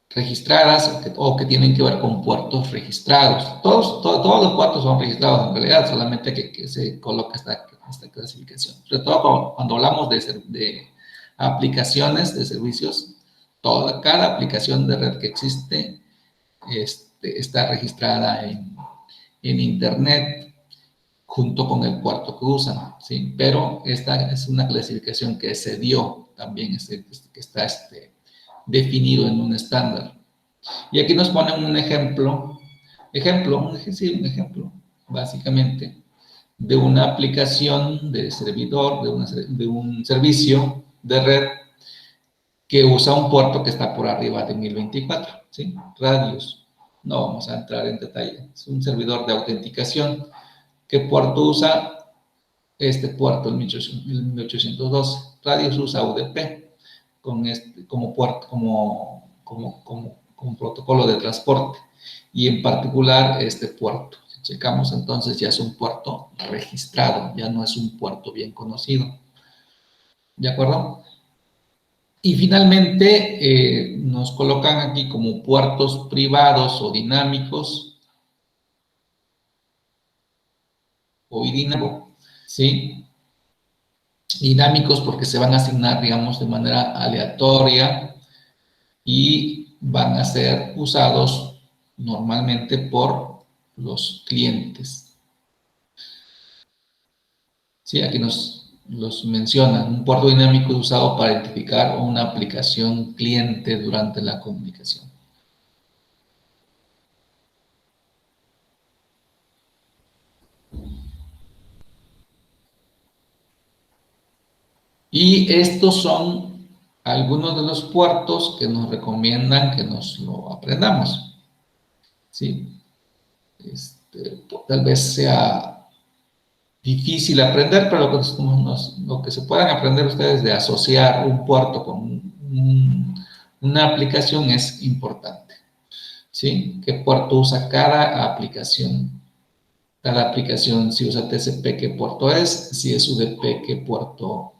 registradas o que tienen que ver con puertos registrados. Todos los puertos son registrados en realidad, solamente que se coloca esta clasificación. Sobre todo cuando hablamos de aplicaciones de servicios, cada aplicación de red que existe está registrada en Internet junto con el puerto que usan, ¿sí? Pero esta es una clasificación que se dio también, que está definido en un estándar. Y aquí nos ponen un ejemplo, básicamente, de una aplicación de servidor, de un servicio de red que usa un puerto que está por arriba de 1024, ¿sí? Radius. No vamos a entrar en detalle. Es un servidor de autenticación. ¿Qué puerto usa? Este puerto, el 1812. Radius usa UDP como puerto, como protocolo de transporte, y en particular este puerto. Si checamos, entonces ya es un puerto registrado, ya no es un puerto bien conocido. ¿De acuerdo? Y finalmente nos colocan aquí como puertos privados o dinámicos o dinámicos, ¿sí? Dinámicos porque se van a asignar, digamos, de manera aleatoria y van a ser usados normalmente por los clientes. Sí, aquí los mencionan. Un puerto dinámico es usado para identificar una aplicación cliente durante la comunicación. Y estos son algunos de los puertos que nos recomiendan que nos lo aprendamos. ¿Sí? Tal vez sea difícil aprender, pero lo que se puedan aprender ustedes de asociar un puerto con una aplicación es importante. ¿Sí? ¿Qué puerto usa cada aplicación? cada aplicación, si usa TCP, qué puerto es, si es UDP, qué puerto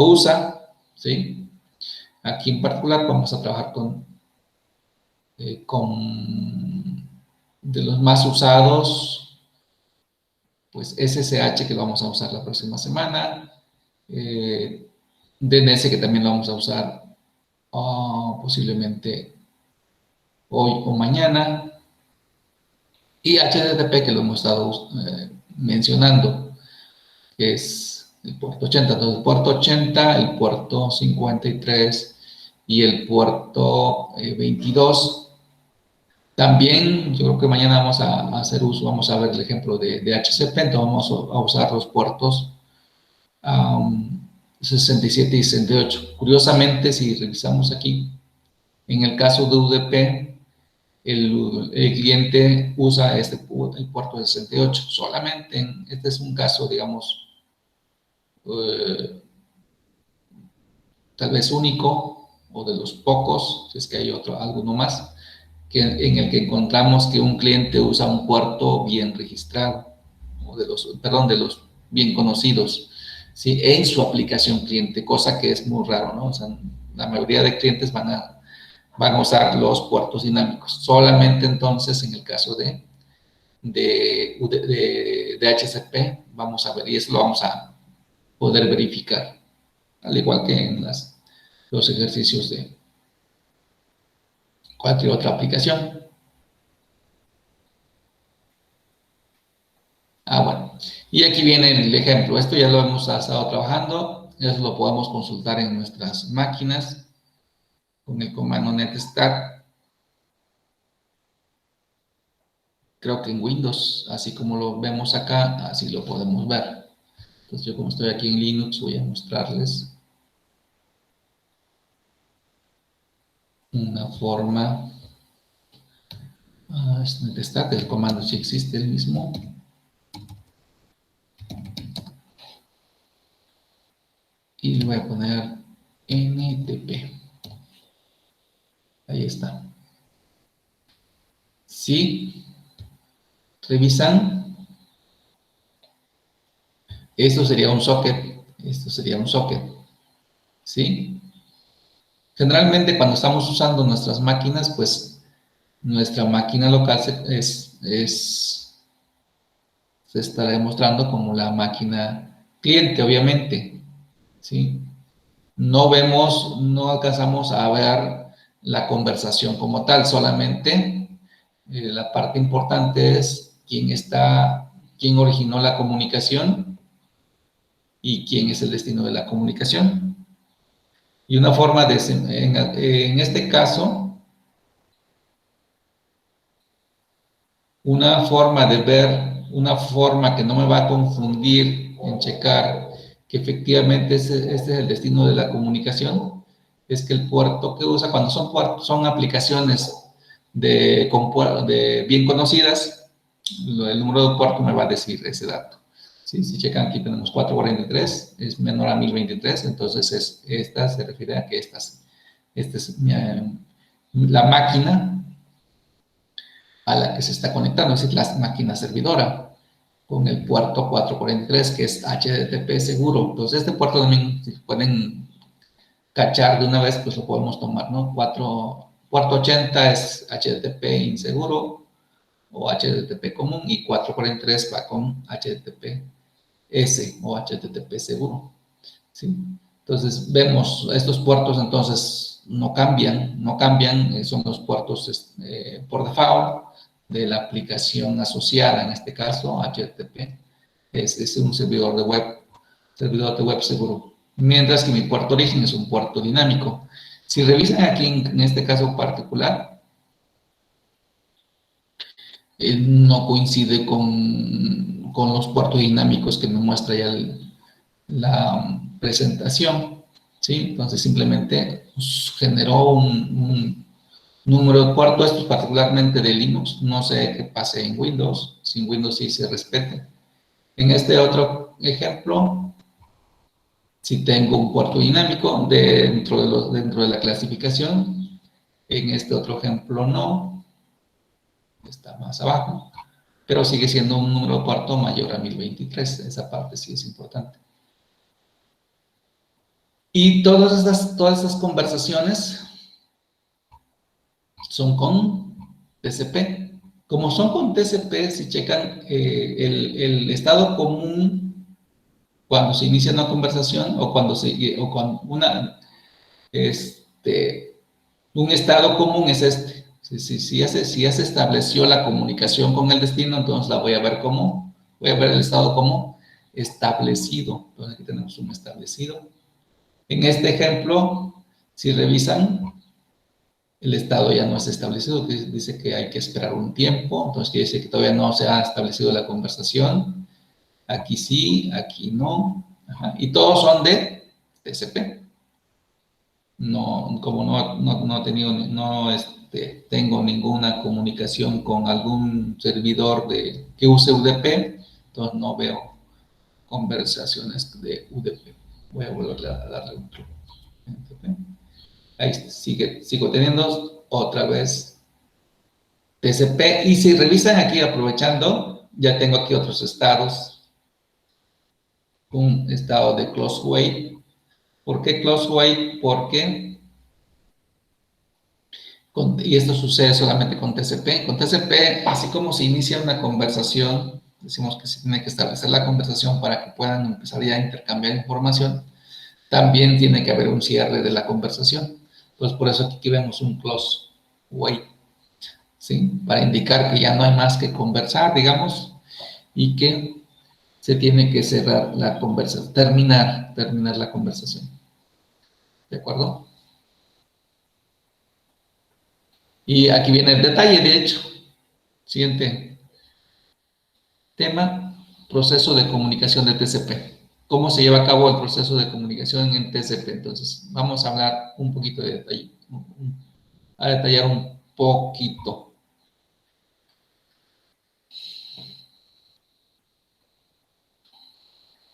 usa, ¿sí? Aquí en particular vamos a trabajar con de los más usados, pues SSH, que lo vamos a usar la próxima semana, DNS, que también lo vamos a usar posiblemente hoy o mañana, y HTTP, que lo hemos estado mencionando, que es el puerto 80. Entonces, el puerto 80, el puerto 53 y el puerto 22. También, yo creo que mañana vamos a hacer uso, vamos a ver el ejemplo de HCP, entonces vamos a usar los puertos 67 y 68. Curiosamente, si revisamos aquí, en el caso de UDP, el cliente usa el puerto 68 solamente. Este es un caso, digamos, tal vez único o de los pocos, si es que hay alguno más, en el que encontramos que un cliente usa un puerto bien registrado, o de los bien conocidos, ¿sí? En su aplicación cliente, cosa que es muy raro, ¿no? O sea, la mayoría de clientes van a usar los puertos dinámicos. Solamente entonces, en el caso de HCP, vamos a ver, y eso lo vamos a poder verificar, al igual que en los ejercicios de cualquier otra aplicación. Bueno. Y aquí viene el ejemplo. Esto ya lo hemos estado trabajando. Eso lo podemos consultar en nuestras máquinas con el comando netstat. Creo que en Windows, así como lo vemos acá, así lo podemos ver. Entonces yo, como estoy aquí en Linux, voy a mostrarles una forma. Es netstat, el comando sí existe el mismo. Y le voy a poner NTP. Ahí está. ¿Sí? ¿Revisan? Esto sería un socket. Esto sería un socket. ¿Sí? Generalmente cuando estamos usando nuestras máquinas, pues nuestra máquina local se estará demostrando como la máquina cliente, obviamente. ¿Sí? No alcanzamos a ver la conversación como tal, solamente la parte importante es quién originó la comunicación y quién es el destino de la comunicación. Y una forma en este caso, una forma de ver, una forma que no me va a confundir en checar que efectivamente este es el destino de la comunicación, es que el puerto que usa, cuando son aplicaciones bien conocidas, el número de puerto me va a decir ese dato. ¿Sí? Si checan aquí tenemos 443, es menor a 1023, entonces esta se refiere a que esta es la máquina a la que se está conectando, es decir, la máquina servidora, con el puerto 443, que es HTTP seguro. Entonces, este puerto también, si pueden cachar de una vez, pues lo podemos tomar, ¿no? Puerto 80 es HTTP inseguro o HTTP común, y 443 va con HTTPS o HTTP seguro, ¿sí? Entonces, vemos estos puertos, entonces, no cambian, son los puertos por default de la aplicación asociada, en este caso, HTTP, es un servidor de web seguro. Mientras que mi puerto origen es un puerto dinámico. Si revisan aquí, en este caso particular, no coincide con los puertos dinámicos que me muestra ya la presentación, ¿sí? Entonces, simplemente generó un número de puertos, estos particularmente de Linux. No sé qué pase en Windows, si en Windows sí se respete. En este otro ejemplo, si tengo un puerto dinámico dentro de la clasificación. En este otro ejemplo no, está más abajo. pero sigue siendo un número de puerto mayor a 1023. Esa parte sí es importante. Y todas estas conversaciones son con TCP. Como son con TCP, si checan el estado común cuando se inicia una conversación o cuando un estado común es este. Si ya se estableció la comunicación con el destino, entonces la voy a ver el estado como establecido. Entonces aquí tenemos un establecido. En este ejemplo, si revisan, el estado ya no es establecido, dice que hay que esperar un tiempo, entonces quiere decir que todavía no se ha establecido la conversación. Aquí sí, aquí no. Ajá. Y todos son de TCP. No, como no he tenido, tengo ninguna comunicación con algún servidor que use UDP, entonces no veo conversaciones de UDP. Voy a volver a darle un clic. Ahí sigo teniendo otra vez TCP. Y si revisan aquí, aprovechando, ya tengo aquí otros estados. Un estado de close wait. ¿Por qué close wait? Porque, y esto sucede solamente con TCP. Con TCP, así como se inicia una conversación, decimos que se tiene que establecer la conversación para que puedan empezar ya a intercambiar información, también tiene que haber un cierre de la conversación. Entonces, por eso aquí vemos un close wait, ¿sí? Para indicar que ya no hay más que conversar, digamos, y que se tiene que cerrar la conversación, terminar la conversación. ¿De acuerdo? Y aquí viene el detalle, de hecho. Siguiente tema, proceso de comunicación de TCP. ¿Cómo se lleva a cabo el proceso de comunicación en TCP? Entonces, vamos a hablar un poquito de detalle, a detallar un poquito.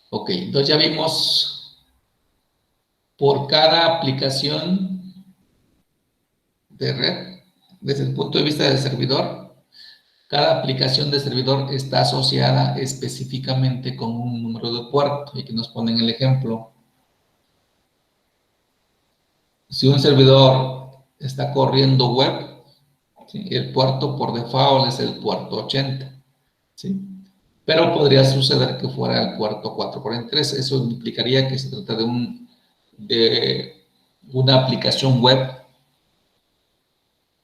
Ok, entonces ya vimos por cada aplicación de red, desde el punto de vista del servidor, cada aplicación de servidor está asociada específicamente con un número de puerto. Y que nos ponen el ejemplo. Si un servidor está corriendo web, ¿sí? El puerto por default es el puerto 80. ¿Sí? Pero podría suceder que fuera el puerto 443. Eso implicaría que se trata de una aplicación web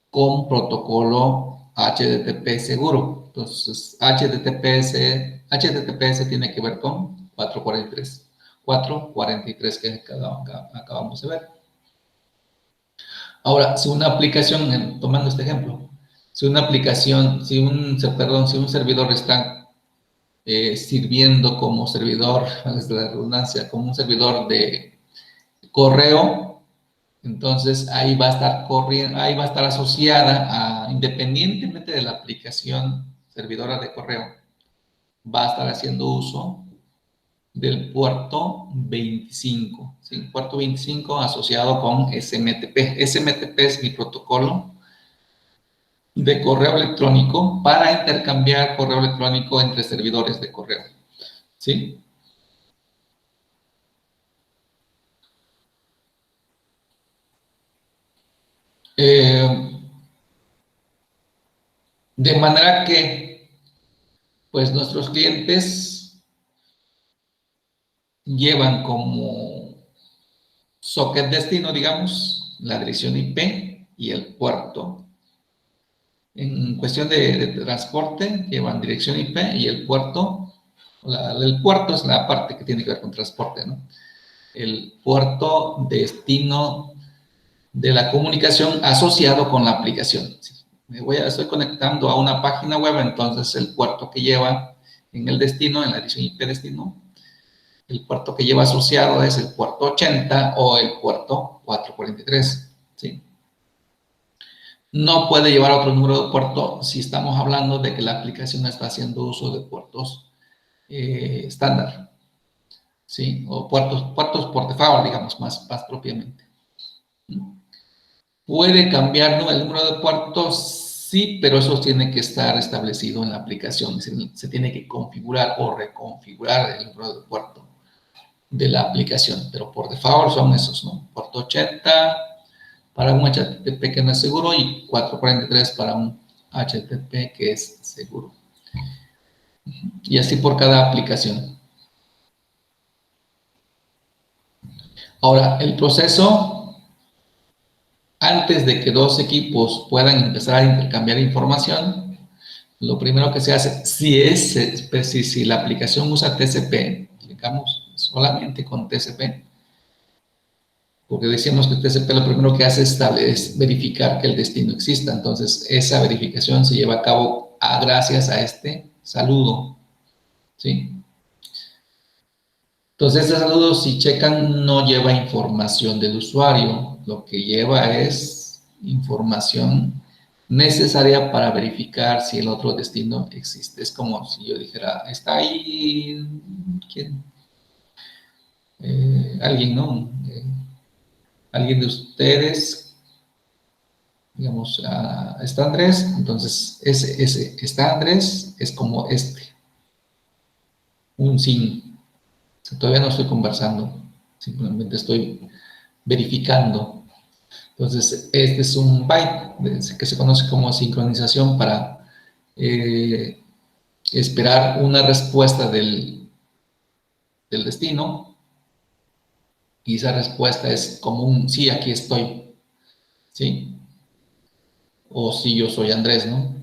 con protocolo HTTP seguro. Entonces, HTTPS tiene que ver con 443. 443 que acabamos de ver. Ahora, si una aplicación, tomando este ejemplo, si un servidor está sirviendo como servidor, desde la redundancia, como un servidor de correo, entonces ahí va a estar corriendo, ahí va a estar asociada independientemente de la aplicación servidora de correo, va a estar haciendo uso del puerto 25, ¿sí? Puerto 25 asociado con SMTP. SMTP es mi protocolo de correo electrónico para intercambiar correo electrónico entre servidores de correo, ¿sí? De manera que, pues, nuestros clientes llevan como socket destino, digamos, la dirección IP y el puerto. En cuestión de transporte, llevan dirección IP y el puerto. El puerto es la parte que tiene que ver con transporte, ¿no? El puerto destino de la comunicación asociado con la aplicación. Estoy conectando a una página web, entonces el puerto que lleva en el destino, en la dirección IP destino, el puerto que lleva asociado es el puerto 80 o el puerto 443, ¿sí? No puede llevar otro número de puerto si estamos hablando de que la aplicación está haciendo uso de puertos estándar, ¿sí? O puertos por default, digamos, más propiamente. ¿Puede cambiar, ¿no?, el número de puertos? Sí, pero eso tiene que estar establecido en la aplicación. Se tiene que configurar o reconfigurar el número de puerto de la aplicación, pero por default son esos, ¿no? Puerto 80 para un HTTP que no es seguro y 443 para un HTTP que es seguro. Y así por cada aplicación. Ahora, el proceso, antes de que dos equipos puedan empezar a intercambiar información, lo primero que se hace, si la aplicación usa TCP, digamos solamente con TCP, porque decíamos que TCP lo primero que hace es verificar que el destino exista. Entonces, esa verificación se lleva a cabo gracias a este saludo, ¿sí? Entonces, este saludo, si checan, no lleva información del usuario. Lo que lleva es información necesaria para verificar si el otro destino existe. Es como si yo dijera, está ahí, ¿quién? Alguien, ¿no? Alguien de ustedes, digamos, está Andrés, entonces ese está Andrés es como un sin. Todavía no estoy conversando, simplemente estoy verificando. Entonces, este es un byte que se conoce como sincronización para esperar una respuesta del destino, y esa respuesta es como un sí, aquí estoy, ¿sí? O sí, yo soy Andrés, ¿no?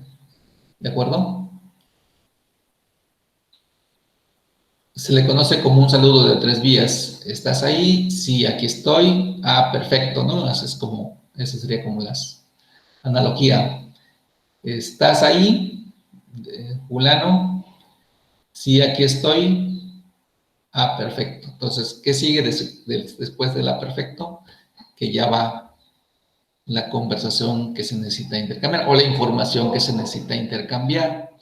¿De acuerdo? Se le conoce como un saludo de 3 vías. ¿Estás ahí? Sí, aquí estoy. Ah, perfecto, ¿no? Eso sería como las analogía. ¿Estás ahí, fulano? Sí, aquí estoy. Ah, perfecto. Entonces, ¿qué sigue después de la perfecto? Que ya va la conversación que se necesita intercambiar o la información que se necesita intercambiar,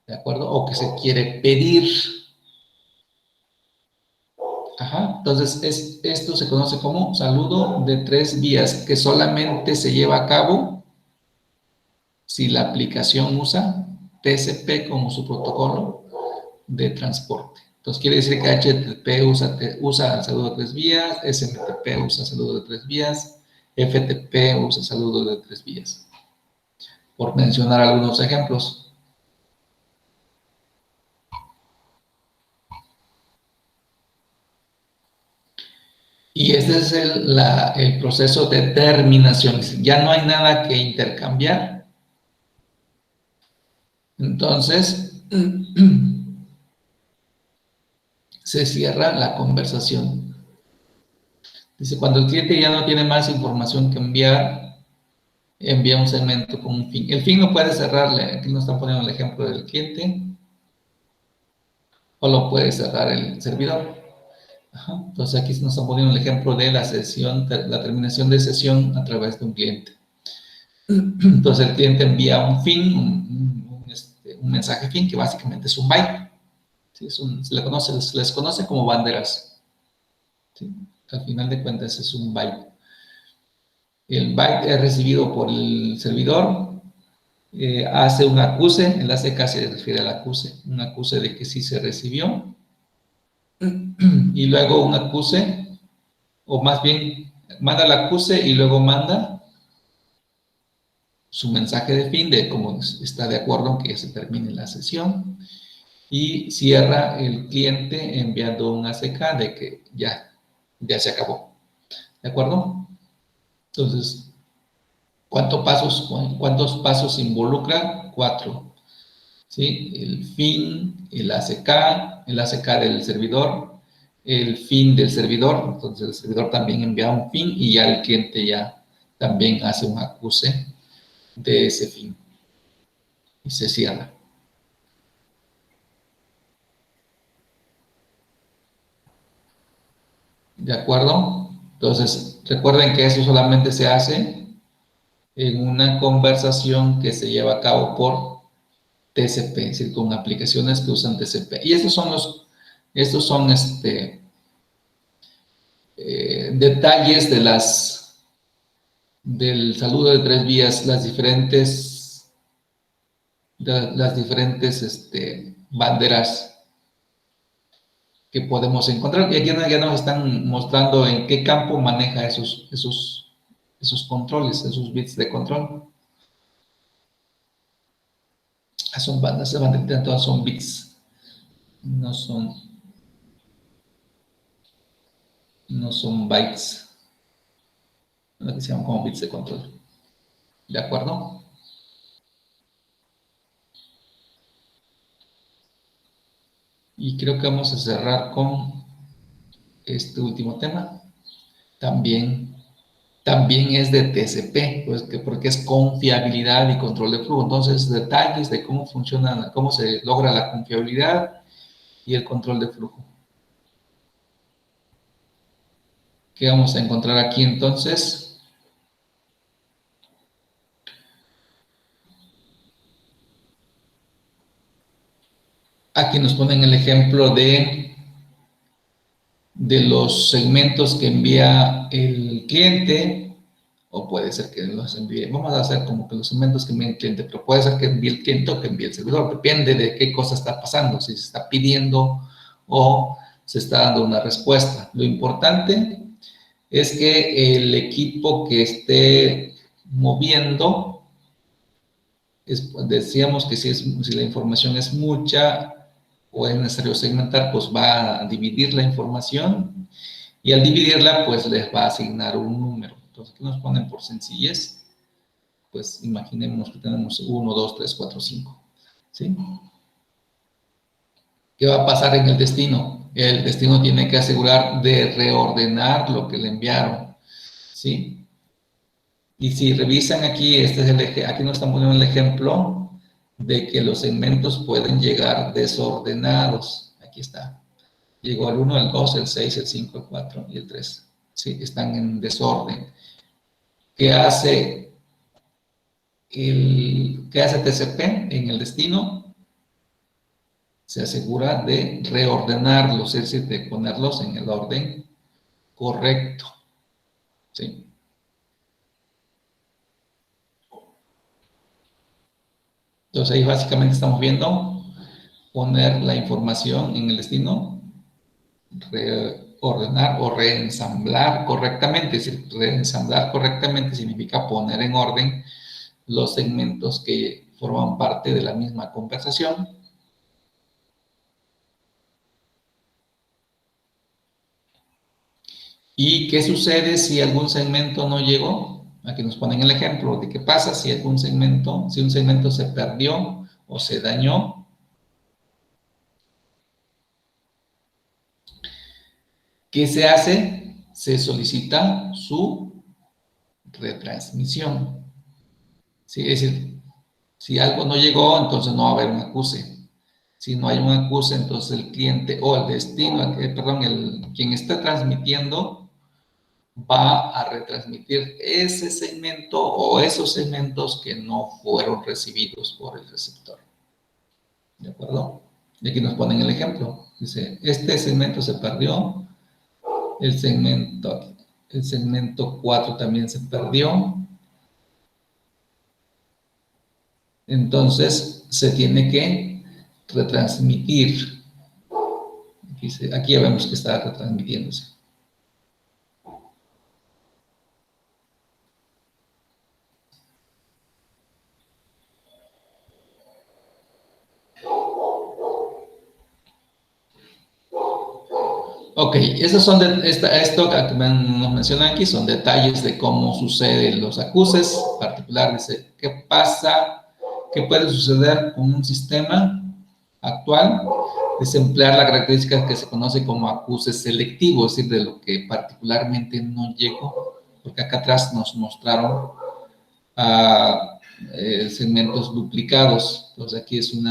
¿de acuerdo? O que se quiere pedir. Ajá, entonces esto se conoce como saludo de 3 vías, que solamente se lleva a cabo si la aplicación usa TCP como su protocolo de transporte. Entonces quiere decir que HTTP usa saludo de 3 vías, SMTP usa saludo de 3 vías, FTP usa saludo de 3 vías, por mencionar algunos ejemplos. Y este es el proceso de terminación. Ya no hay nada que intercambiar. Entonces, se cierra la conversación. Dice, cuando el cliente ya no tiene más información que enviar, envía un segmento con un fin. El fin no puede cerrarle. Aquí nos están poniendo el ejemplo del cliente. O lo puede cerrar el servidor. Ajá. Entonces, aquí nos están poniendo el ejemplo de la terminación de sesión a través de un cliente. Entonces, el cliente envía un fin, un mensaje fin, que básicamente es un byte. ¿Sí? Se les conoce como banderas. ¿Sí? Al final de cuentas es un byte. El byte es recibido por el servidor, hace un acuse, el ACK se refiere al acuse, un acuse de que sí se recibió, y luego un acuse, o más bien, manda el acuse y luego manda su mensaje de fin, de cómo está de acuerdo en que se termine la sesión, y cierra el cliente enviando un ACK de que ya se acabó. ¿De acuerdo? Entonces, ¿cuántos pasos involucra? 4. ¿Sí? El fin, el ACK del servidor, el fin del servidor, entonces el servidor también envía un fin y ya el cliente ya también hace un acuse de ese fin y se cierra. ¿De acuerdo? Entonces, recuerden que eso solamente se hace en una conversación que se lleva a cabo por TCP, es decir, con aplicaciones que usan TCP. Y estos son detalles del saludo de 3 vías, las diferentes las diferentes banderas que podemos encontrar. Y aquí ya nos están mostrando en qué campo maneja esos controles, esos bits de control. Son bandas, esas banderitas todas son bits, no son bytes, lo que se llaman como bits de control. ¿De acuerdo? Y creo que vamos a cerrar con este último tema. También es de TCP, pues porque es confiabilidad y control de flujo. Entonces, detalles de cómo funciona, cómo se logra la confiabilidad y el control de flujo. ¿Qué vamos a encontrar aquí entonces? Aquí nos ponen el ejemplo de los segmentos que envía el cliente, o puede ser que los envíe, vamos a hacer como que los segmentos que envía el cliente, pero puede ser que envíe el cliente o que envíe el servidor, depende de qué cosa está pasando, si se está pidiendo o se está dando una respuesta. Lo importante es que el equipo que esté moviendo, decíamos que si la información es mucha o es necesario segmentar, pues va a dividir la información y al dividirla, pues les va a asignar un número. Entonces, aquí nos ponen por sencillez, pues imaginemos que tenemos 1, 2, 3, 4, 5. ¿Sí? ¿Qué va a pasar en el destino? El destino tiene que asegurar de reordenar lo que le enviaron. ¿Sí? Y si revisan aquí, aquí nos están poniendo el ejemplo de que los segmentos pueden llegar desordenados. Aquí está. Llegó el 1, el 2, el 6, el 5, el 4 y el 3. Sí, están en desorden. ¿Qué hace TCP en el destino? Se asegura de reordenarlos, es decir, de ponerlos en el orden correcto. ¿Sí? Entonces ahí básicamente estamos viendo poner la información en el destino, reordenar o reensamblar correctamente. Es decir, reensamblar correctamente significa poner en orden los segmentos que forman parte de la misma conversación. ¿Y qué sucede si algún segmento no llegó? Aquí nos ponen el ejemplo de qué pasa si un segmento se perdió o se dañó. ¿Qué se hace? Se solicita su retransmisión. ¿Sí? Es decir, si algo no llegó, entonces no va a haber un acuse. Si no hay un acuse, entonces el cliente o el destino, quien está transmitiendo va a retransmitir ese segmento o esos segmentos que no fueron recibidos por el receptor. ¿De acuerdo? Y aquí nos ponen el ejemplo. Dice, este segmento se perdió, el segmento 4 también se perdió. Entonces, se tiene que retransmitir. Aquí ya vemos que está retransmitiéndose. Ok, esos son esto que nos mencionan aquí son detalles de cómo suceden los acuses. En particular dice, ¿qué pasa? ¿Qué puede suceder con un sistema actual? Es emplear la característica que se conoce como acuse selectivo, es decir, de lo que particularmente no llegó, porque acá atrás nos mostraron segmentos duplicados. Entonces aquí es un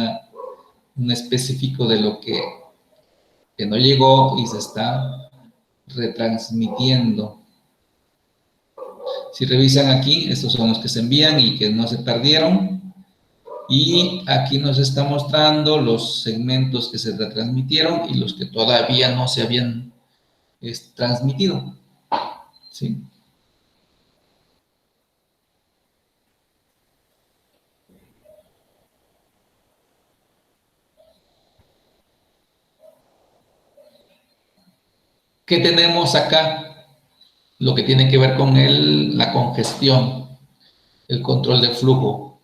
específico de lo que no llegó y se está retransmitiendo. Si revisan aquí, estos son los que se envían y que no se perdieron. Y aquí nos está mostrando los segmentos que se retransmitieron y los que todavía no se habían transmitido. ¿Sí? ¿Qué tenemos acá? Lo que tiene que ver con la congestión, el control de flujo.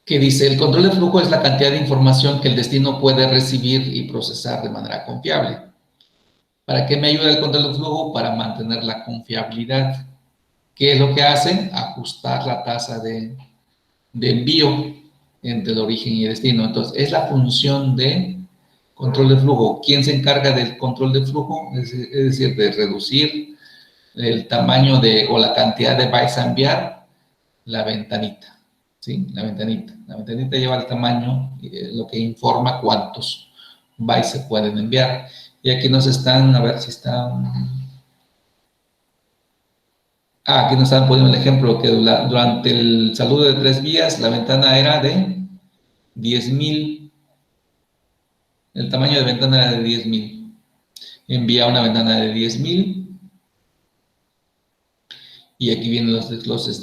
Que dice, el control de flujo es la cantidad de información que el destino puede recibir y procesar de manera confiable. ¿Para qué me ayuda el control de flujo? Para mantener la confiabilidad. ¿Qué es lo que hace? Ajustar la tasa de envío entre el origen y el destino. Entonces, es la función de control de flujo. ¿Quién se encarga del control de flujo? Es decir, de reducir el tamaño o la cantidad de bytes a enviar, la ventanita. ¿Sí? La ventanita. La ventanita lleva el tamaño, lo que informa cuántos bytes se pueden enviar. Y aquí nos están, a ver si están... aquí nos están poniendo el ejemplo que durante el saludo de 3 vías, la ventana era de 10.000. El tamaño de ventana era de 10.000. Envía una ventana de 10.000. Y aquí vienen los desgloses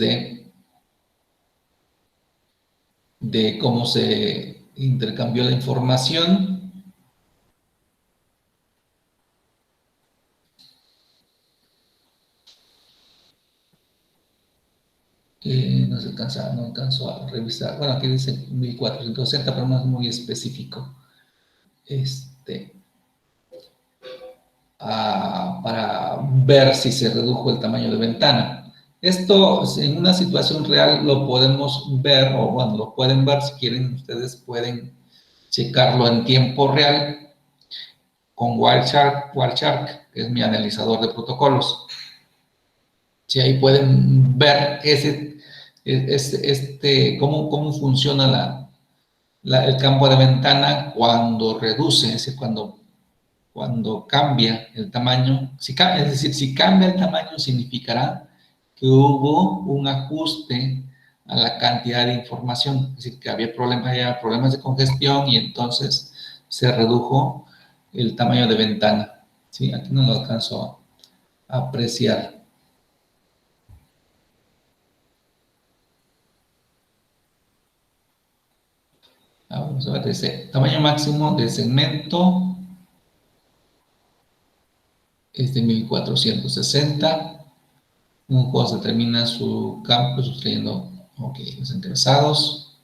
de cómo se intercambió la información. No alcanzó a revisar. Bueno, aquí dice 1460, pero no es muy específico. Para ver si se redujo el tamaño de ventana. Esto en una situación real lo podemos ver, o bueno, lo pueden ver si quieren, ustedes pueden checarlo en tiempo real con Wireshark, que es mi analizador de protocolos. Si ahí pueden ver cómo funciona el campo de ventana cuando reduce, es decir, cuando cambia el tamaño. Es decir, si cambia el tamaño significará que hubo un ajuste a la cantidad de información, es decir, que había problemas de congestión y entonces se redujo el tamaño de ventana. ¿Sí? Aquí no lo alcanzo a apreciar. Vamos a ver, dice, tamaño máximo de segmento es de 1460. Un host determina su campo sustrayendo, los encabezados.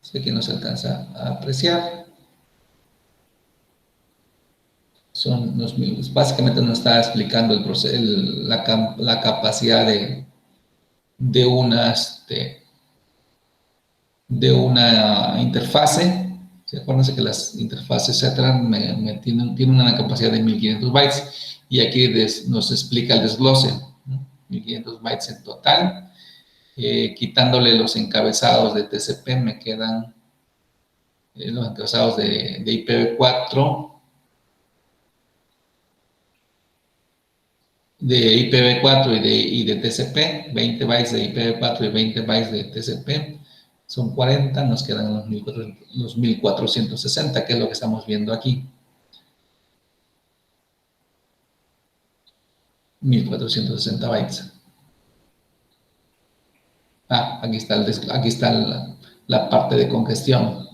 Sé que no se alcanza a apreciar. Son los mismos. Básicamente nos está explicando el proceso, la capacidad de una interfase. Acuérdense que las interfaces CETRAN tienen una capacidad de 1500 bytes y aquí nos explica el desglose, ¿no? 1500 bytes en total. Quitándole los encabezados de TCP me quedan los encabezados de IPv4, y de TCP, 20 bytes de IPv4 y 20 bytes de TCP, son 40, nos quedan los 1460, que es lo que estamos viendo aquí. 1460 bytes. Aquí está la parte de congestión.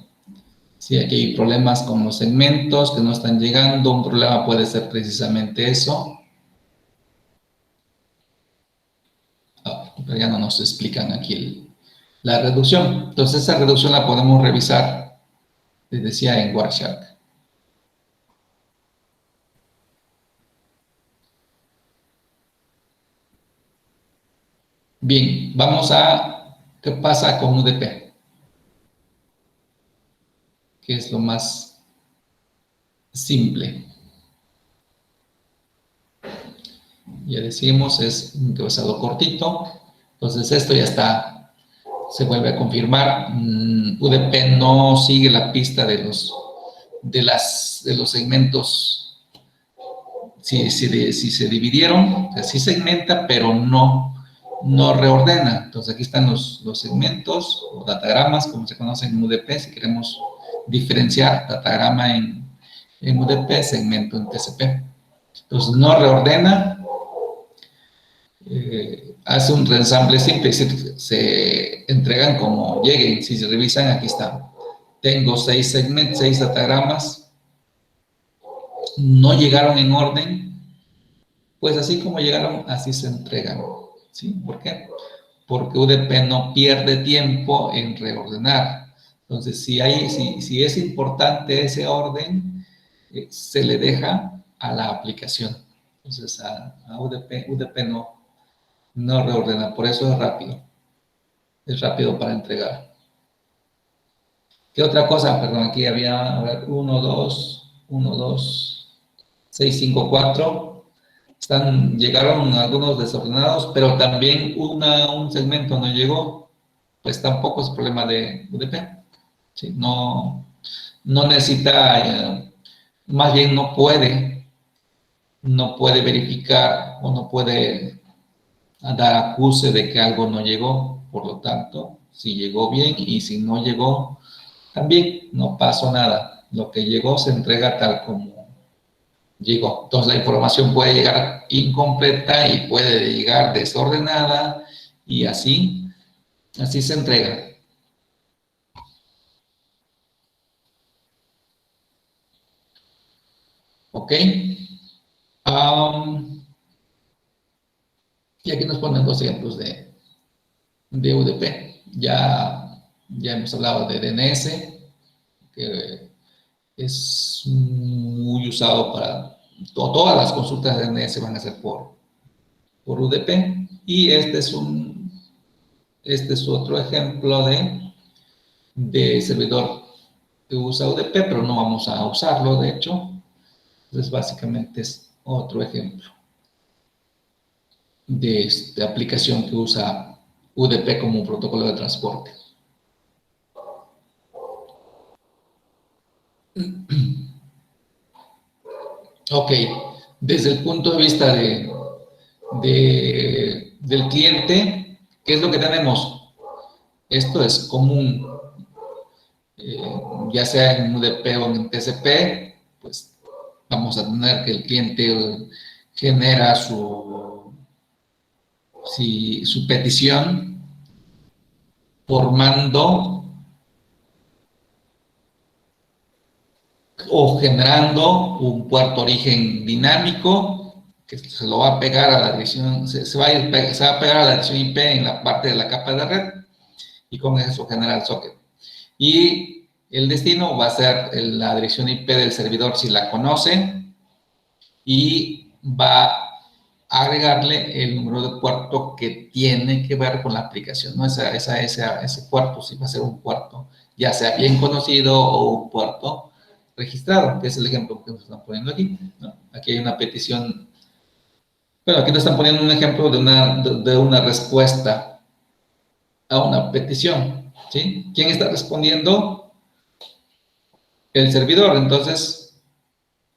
Sí, aquí hay problemas con los segmentos que no están llegando. Un problema puede ser precisamente eso. Pero ya no nos explican aquí la reducción. Entonces, esa reducción la podemos revisar, les decía, en Wireshark. Bien, vamos a qué pasa con UDP, que es lo más simple. Ya decimos, es un encabezado cortito. Entonces, esto ya está, se vuelve a confirmar. UDP no sigue la pista de los segmentos. Si se dividieron, sí segmenta, pero no reordena. Entonces, aquí están los segmentos o datagramas, como se conocen en UDP. Si queremos diferenciar datagrama en UDP, segmento en TCP. Entonces, no reordena. hace un reensamble simple, es decir, se entregan como lleguen. Si se revisan, aquí está. Tengo 6 segmentos, 6 datagramas, no llegaron en orden, pues así como llegaron, así se entregan. ¿Sí? ¿Por qué? Porque UDP no pierde tiempo en reordenar. Entonces, si es importante ese orden, se le deja a la aplicación. Entonces, a UDP no reordena, por eso es rápido para entregar. ¿Qué otra cosa? Perdón, aquí había, a ver, 1, 2, 6, 5, 4. Llegaron algunos desordenados, pero también un segmento no llegó, pues tampoco es problema de UDP. ¿Sí? No necesita, más bien no puede verificar o no puede dar acuse de que algo no llegó. Por lo tanto, si llegó bien y si no llegó, también no pasó nada. Lo que llegó se entrega tal como llegó. Entonces la información puede llegar incompleta y puede llegar desordenada y así se entrega. ¿Ok? Y aquí nos ponen dos ejemplos de UDP. Ya hemos hablado de DNS, que es muy usado para todas las consultas de DNS van a ser por UDP. Y este es otro ejemplo de servidor que usa UDP, pero no vamos a usarlo, de hecho. Entonces, básicamente es otro ejemplo de esta aplicación que usa UDP como un protocolo de transporte. Ok, desde el punto de vista del cliente, ¿qué es lo que tenemos? Esto es común, ya sea en UDP o en TCP, pues vamos a tener que el cliente genera su petición formando o generando un puerto origen dinámico que se lo va a pegar a la dirección, se va a pegar a la dirección IP en la parte de la capa de red y con eso genera el socket. Y el destino va a ser la dirección IP del servidor si la conoce y va a agregarle el número de puerto que tiene que ver con la aplicación, ¿no? Ese puerto, si va a ser un puerto, ya sea bien conocido o un puerto registrado, que es el ejemplo que nos están poniendo aquí, ¿no? Aquí hay una petición, bueno, aquí nos están poniendo un ejemplo de una respuesta a una petición, ¿sí? ¿Quién está respondiendo? El servidor. Entonces,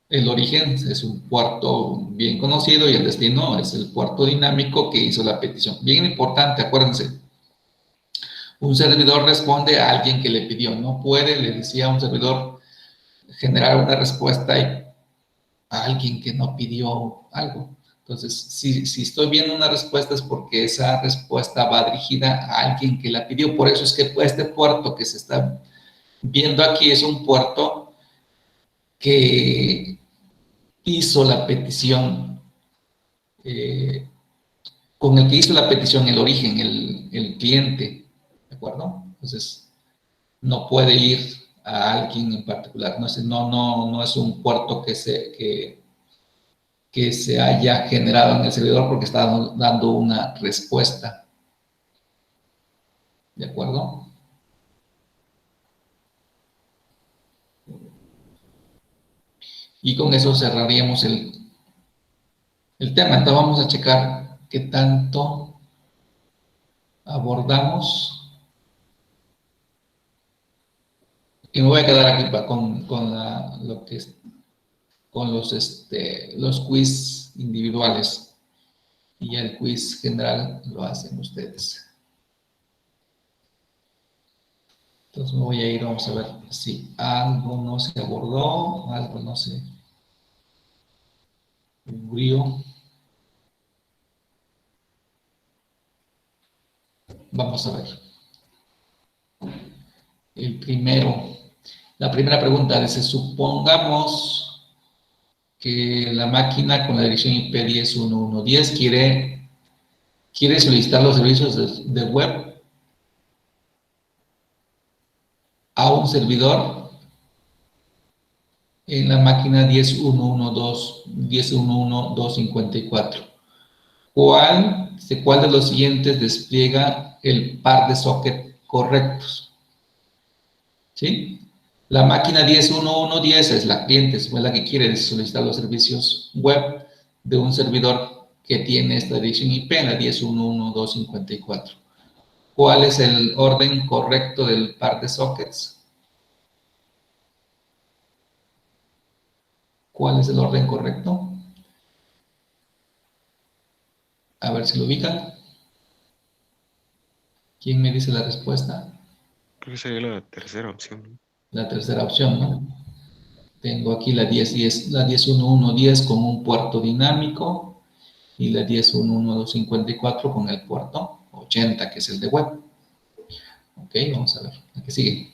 el origen es un puerto bien conocido y el destino es el puerto dinámico que hizo la petición. Bien importante, acuérdense. Un servidor responde a alguien que le pidió. No puede, le decía a un servidor, generar una respuesta a alguien que no pidió algo. Entonces, si estoy viendo una respuesta es porque esa respuesta va dirigida a alguien que la pidió. Por eso es que este puerto que se está viendo aquí es un puerto que hizo la petición, con el que hizo la petición el origen, el cliente, ¿de acuerdo? Entonces, no puede ir a alguien en particular, no es un puerto que se haya generado en el servidor porque está dando una respuesta, ¿de acuerdo? Y con eso cerraríamos el tema. Entonces vamos a checar qué tanto abordamos. Y me voy a quedar aquí con los quiz individuales. Y el quiz general lo hacen ustedes. Entonces me voy a ir, vamos a ver si algo no se abordó, algo no se cubrió. Vamos a ver. El primero, la primera pregunta dice, supongamos que la máquina con la dirección IP 10.1.1.10 quiere solicitar los servicios de web a un servidor en la máquina 10.1.1.2.10.1.1.254. ¿Cuál de los siguientes despliega el par de socket correctos? ¿Sí? La máquina 10.1.1.10 es la cliente, es la que quiere solicitar los servicios web de un servidor que tiene esta dirección IP en la 10.1.1.254. ¿Cuál es el orden correcto del par de sockets? ¿Cuál es el orden correcto? A ver si lo ubican. ¿Quién me dice la respuesta? Creo que sería la tercera opción, ¿no? La tercera opción, ¿no? Tengo aquí la 10.1.1.10 con un puerto dinámico y la 10.1.1.254 con el puerto 80, que es el de web. Ok, vamos a ver. La que sigue.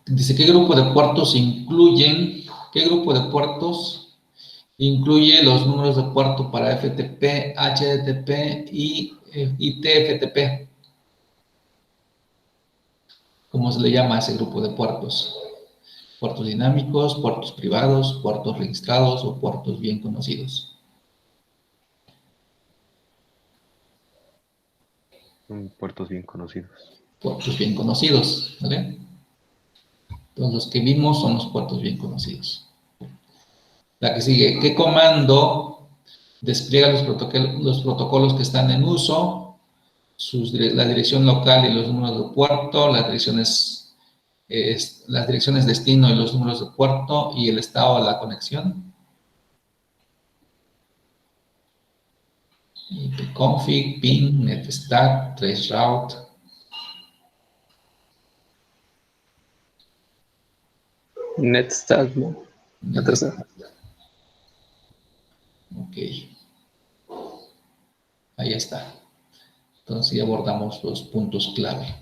Dice, ¿qué grupo de puertos incluyen? ¿Qué grupo de puertos incluye los números de puerto para FTP, HTTP y TFTP? ¿Cómo se le llama a ese grupo de puertos? Puertos dinámicos, puertos privados, puertos registrados o puertos bien conocidos. Son puertos bien conocidos. Puertos bien conocidos, ¿vale? Entonces, los que vimos son los puertos bien conocidos. La que sigue, ¿qué comando despliega los protocolos que están en uso? La dirección local y los números de puerto, las direcciones destino y los números de puerto y el estado de la conexión. Config, ping, netstack, traceroute. Netstat, ¿no? La tercera. Ok. Ahí está. Entonces ya abordamos los puntos clave.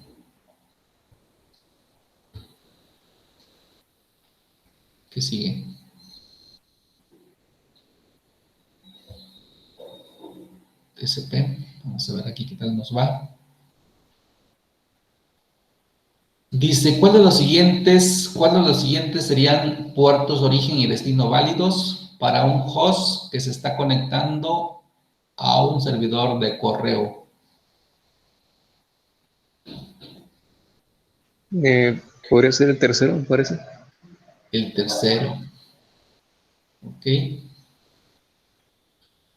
¿Qué sigue? TCP. Vamos a ver aquí qué tal nos va. Dice, ¿cuál de los siguientes serían puertos de origen y destino válidos para un host que se está conectando a un servidor de correo? Podría ser el tercero, me parece. El tercero. ¿Ok?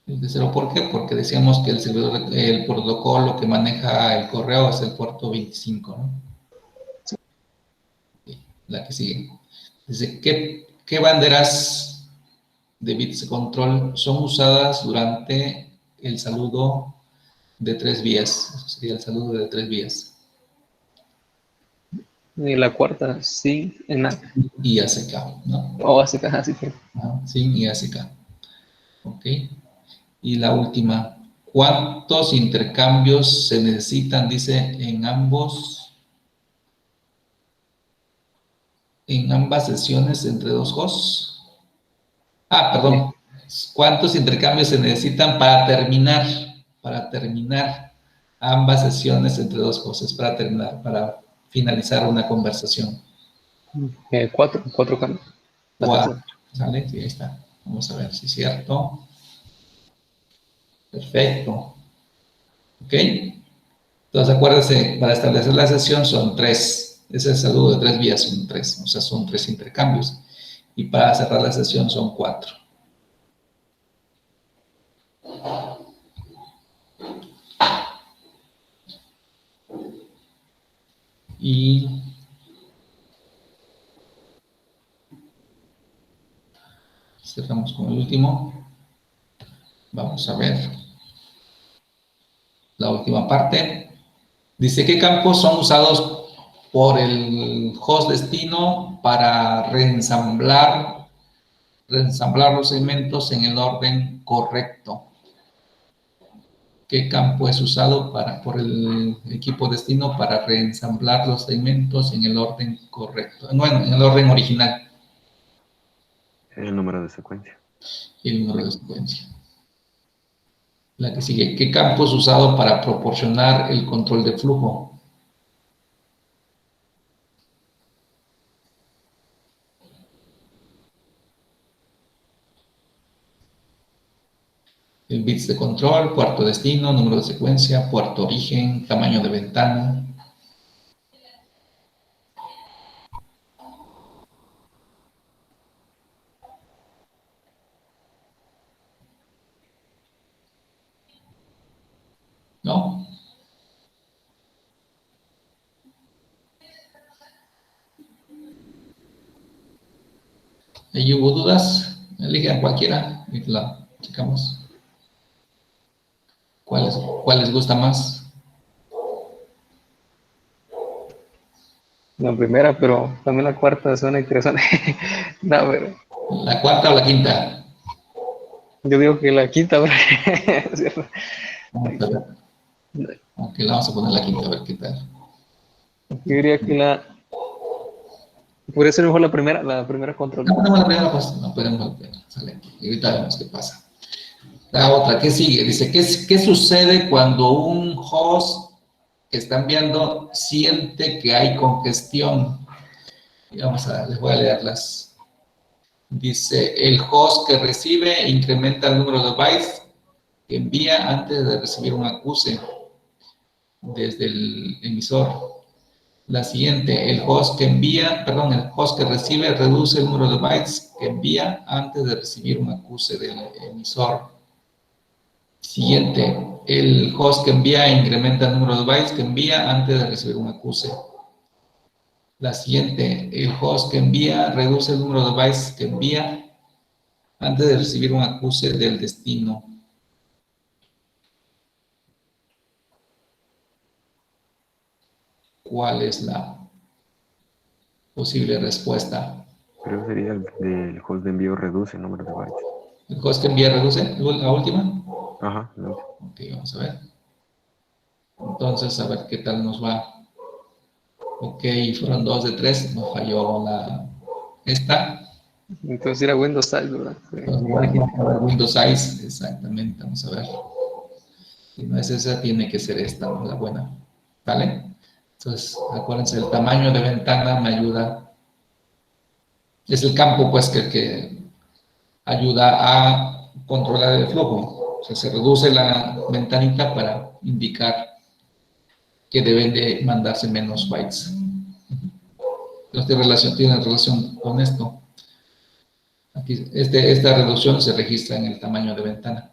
El tercero, ¿por qué? Porque decíamos que el protocolo que maneja el correo es el puerto 25, ¿no? La que sigue. Dice, ¿qué banderas de bits de control son usadas durante el saludo de 3 vías? Eso sería el saludo de 3 vías. La cuarta, sí, en A. Y ACK, ¿no? O así, así fue. Sin y ACK. Ok. Y la última, ¿cuántos intercambios se necesitan, dice, en ambas sesiones entre dos hosts? Perdón. ¿Cuántos intercambios se necesitan para terminar ambas sesiones entre dos hosts? Para finalizar una conversación. Cuatro cambios. La tercera. ¿Sale? Sí, ahí está. Vamos a ver si es cierto. Perfecto. ¿Ok? Entonces, acuérdense, para establecer la sesión son 3. Ese saludo de 3 vías son 3. O sea, son 3 intercambios. Y para cerrar la sesión son 4. Y cerramos con el último. Vamos a ver la última parte. Dice, ¿qué campos son usados por el host destino para reensamblar los segmentos en el orden correcto? ¿Qué campo es usado por el equipo destino para reensamblar los segmentos en el orden correcto? Bueno, en el orden original. El número de secuencia. Y el número de secuencia. La que sigue. ¿Qué campo es usado para proporcionar el control de flujo? El bits de control, puerto destino, número de secuencia, puerto origen, tamaño de ventana. ¿No? Ahí hubo dudas. Elijan cualquiera y la checamos. ¿Cuál les gusta más? La primera, pero también la cuarta suena interesante. No, pero ¿La cuarta o la quinta? yo digo que la quinta, pero ¿cierto? Vamos a ver. Ok, la vamos a poner la quinta, a ver qué tal. Yo diría que podría ser mejor la primera control. No ponemos la primera, pues no ponemos la primera. Sale. Y ahorita vemos qué pasa. La otra, ¿qué sigue? Dice, ¿qué sucede cuando un host que están viendo siente que hay congestión? Y les voy a leerlas. Dice, el host que recibe incrementa el número de bytes que envía antes de recibir un acuse desde el emisor. La siguiente, el host que recibe reduce el número de bytes que envía antes de recibir un acuse del emisor. Siguiente, el host que envía incrementa el número de bytes que envía antes de recibir un acuse. La siguiente, el host que envía reduce el número de bytes que envía antes de recibir un acuse del destino. ¿Cuál es la posible respuesta? Creo que sería el del host de envío reduce el número de bytes. ¿El host que envía reduce la última? Ajá, la última. Ok, vamos a ver. Entonces, a ver qué tal nos va. Ok, fueron 2 de 3, nos falló esta. Entonces era Windows Size, ¿verdad? Sí. Vamos a ver Windows Size, exactamente, vamos a ver. Si no es esa, tiene que ser esta, ¿no? La buena. ¿Vale? Entonces, acuérdense, el tamaño de ventana me ayuda. Es el campo, pues, que ayuda a controlar el flujo. O sea, se reduce la ventanita para indicar que deben de mandarse menos bytes. Entonces, tiene relación con esto. Aquí, esta reducción se registra en el tamaño de ventana.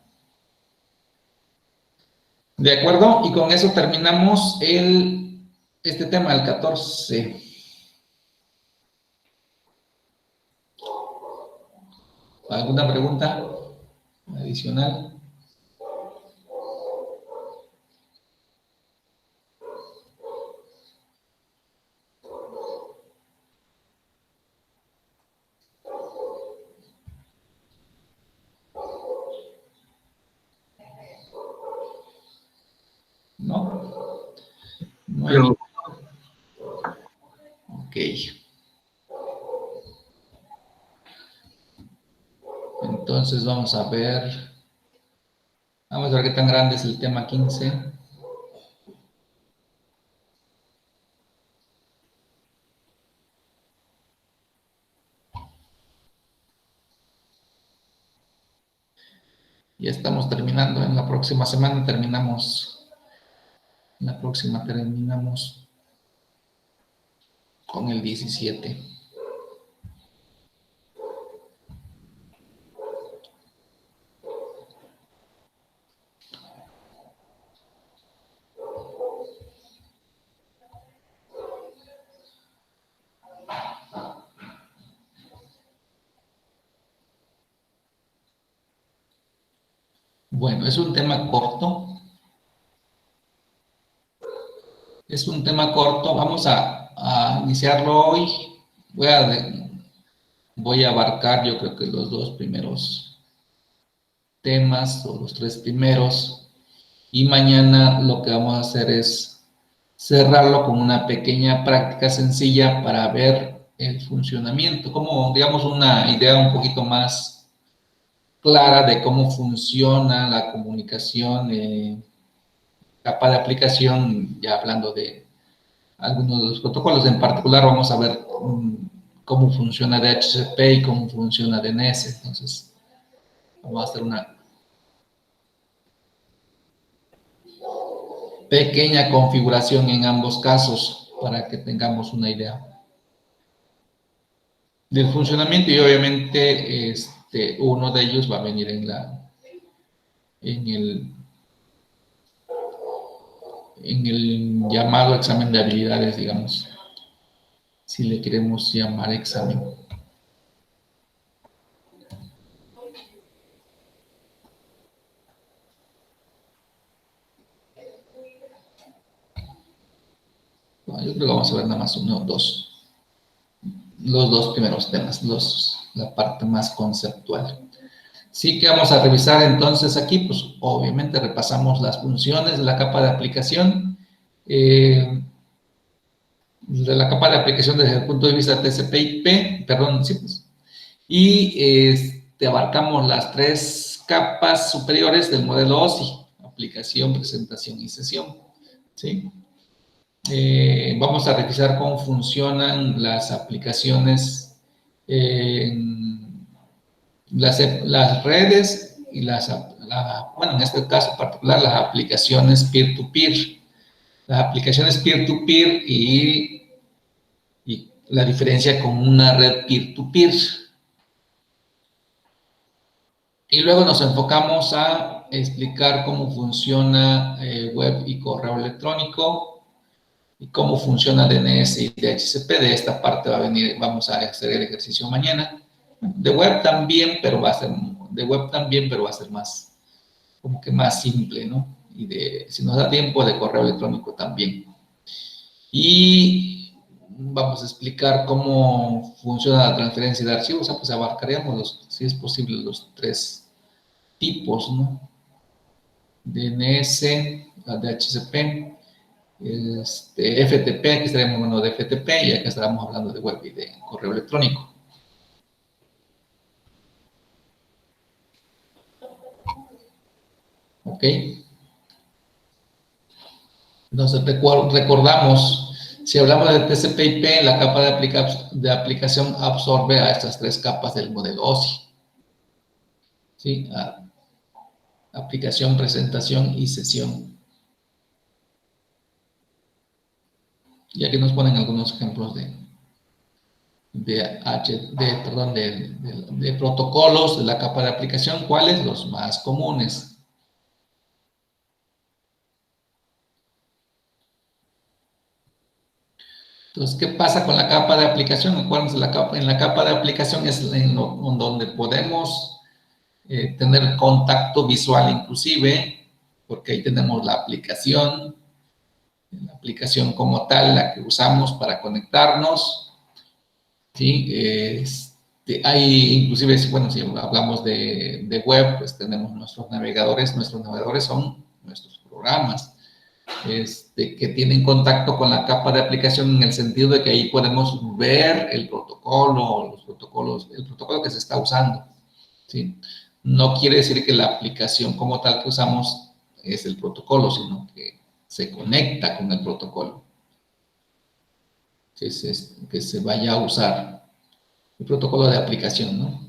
¿De acuerdo? Y con eso terminamos este tema, el 14. ¿Alguna pregunta adicional? ¿No? No hay. Ok. Entonces vamos a ver. Vamos a ver qué tan grande es el tema 15. Ya estamos terminando. En la próxima semana terminamos. En la próxima terminamos con el 17. Bueno, es un tema corto. Es un tema corto. Vamos a iniciarlo hoy. Voy a abarcar, yo creo que los 2 primeros temas o los 3 primeros. Y mañana lo que vamos a hacer es cerrarlo con una pequeña práctica sencilla para ver el funcionamiento, como digamos una idea un poquito más clara de cómo funciona la comunicación, capa de aplicación, ya hablando de algunos de los protocolos. En particular vamos a ver cómo funciona DHCP y cómo funciona DNS. Entonces, vamos a hacer una pequeña configuración en ambos casos para que tengamos una idea del funcionamiento, y obviamente uno de ellos va a venir en el llamado examen de habilidades, digamos, si le queremos llamar examen. Bueno, yo creo que vamos a ver nada más uno o dos. Los dos primeros temas, la parte más conceptual. Sí que vamos a revisar entonces aquí, pues obviamente repasamos las funciones de la capa de aplicación, desde el punto de vista de TCP/IP, perdón, sí, pues, y abarcamos las tres capas superiores del modelo OSI, aplicación, presentación y sesión, ¿sí? Vamos a revisar cómo funcionan las aplicaciones, las redes y bueno, en este caso particular, las aplicaciones peer-to-peer. Las aplicaciones peer-to-peer y la diferencia con una red peer-to-peer. Y luego nos enfocamos a explicar cómo funciona web y correo electrónico, y cómo funciona DNS y DHCP. De esta parte vamos a hacer el ejercicio mañana. De web también, pero va a ser más, como que más simple, ¿no? Y si nos da tiempo, de correo electrónico también. Y vamos a explicar cómo funciona la transferencia de archivos. Pues abarcaríamos, si es posible, los tres tipos, ¿no? DNS, DHCP, FTP, aquí estaremos hablando de FTP, y acá estaremos hablando de web y de correo electrónico. ¿Ok? Entonces, recordamos, si hablamos de TCP/IP, la capa de aplicación absorbe a estas tres capas del modelo OSI. ¿Sí? Aplicación, presentación y sesión. Y aquí nos ponen algunos ejemplos de protocolos de la capa de aplicación. ¿Cuáles? Los más comunes. Entonces, ¿qué pasa con la capa de aplicación? Acuérdense, en la capa de aplicación es en donde podemos tener contacto visual inclusive, porque ahí tenemos la aplicación como tal, la que usamos para conectarnos, ¿sí? Hay inclusive, bueno, si hablamos de web, pues tenemos nuestros navegadores son nuestros programas, que tienen contacto con la capa de aplicación, en el sentido de que ahí podemos ver el protocolo que se está usando, ¿sí? No quiere decir que la aplicación como tal que usamos es el protocolo, sino que se conecta con el protocolo que se vaya a usar, el protocolo de aplicación, ¿no?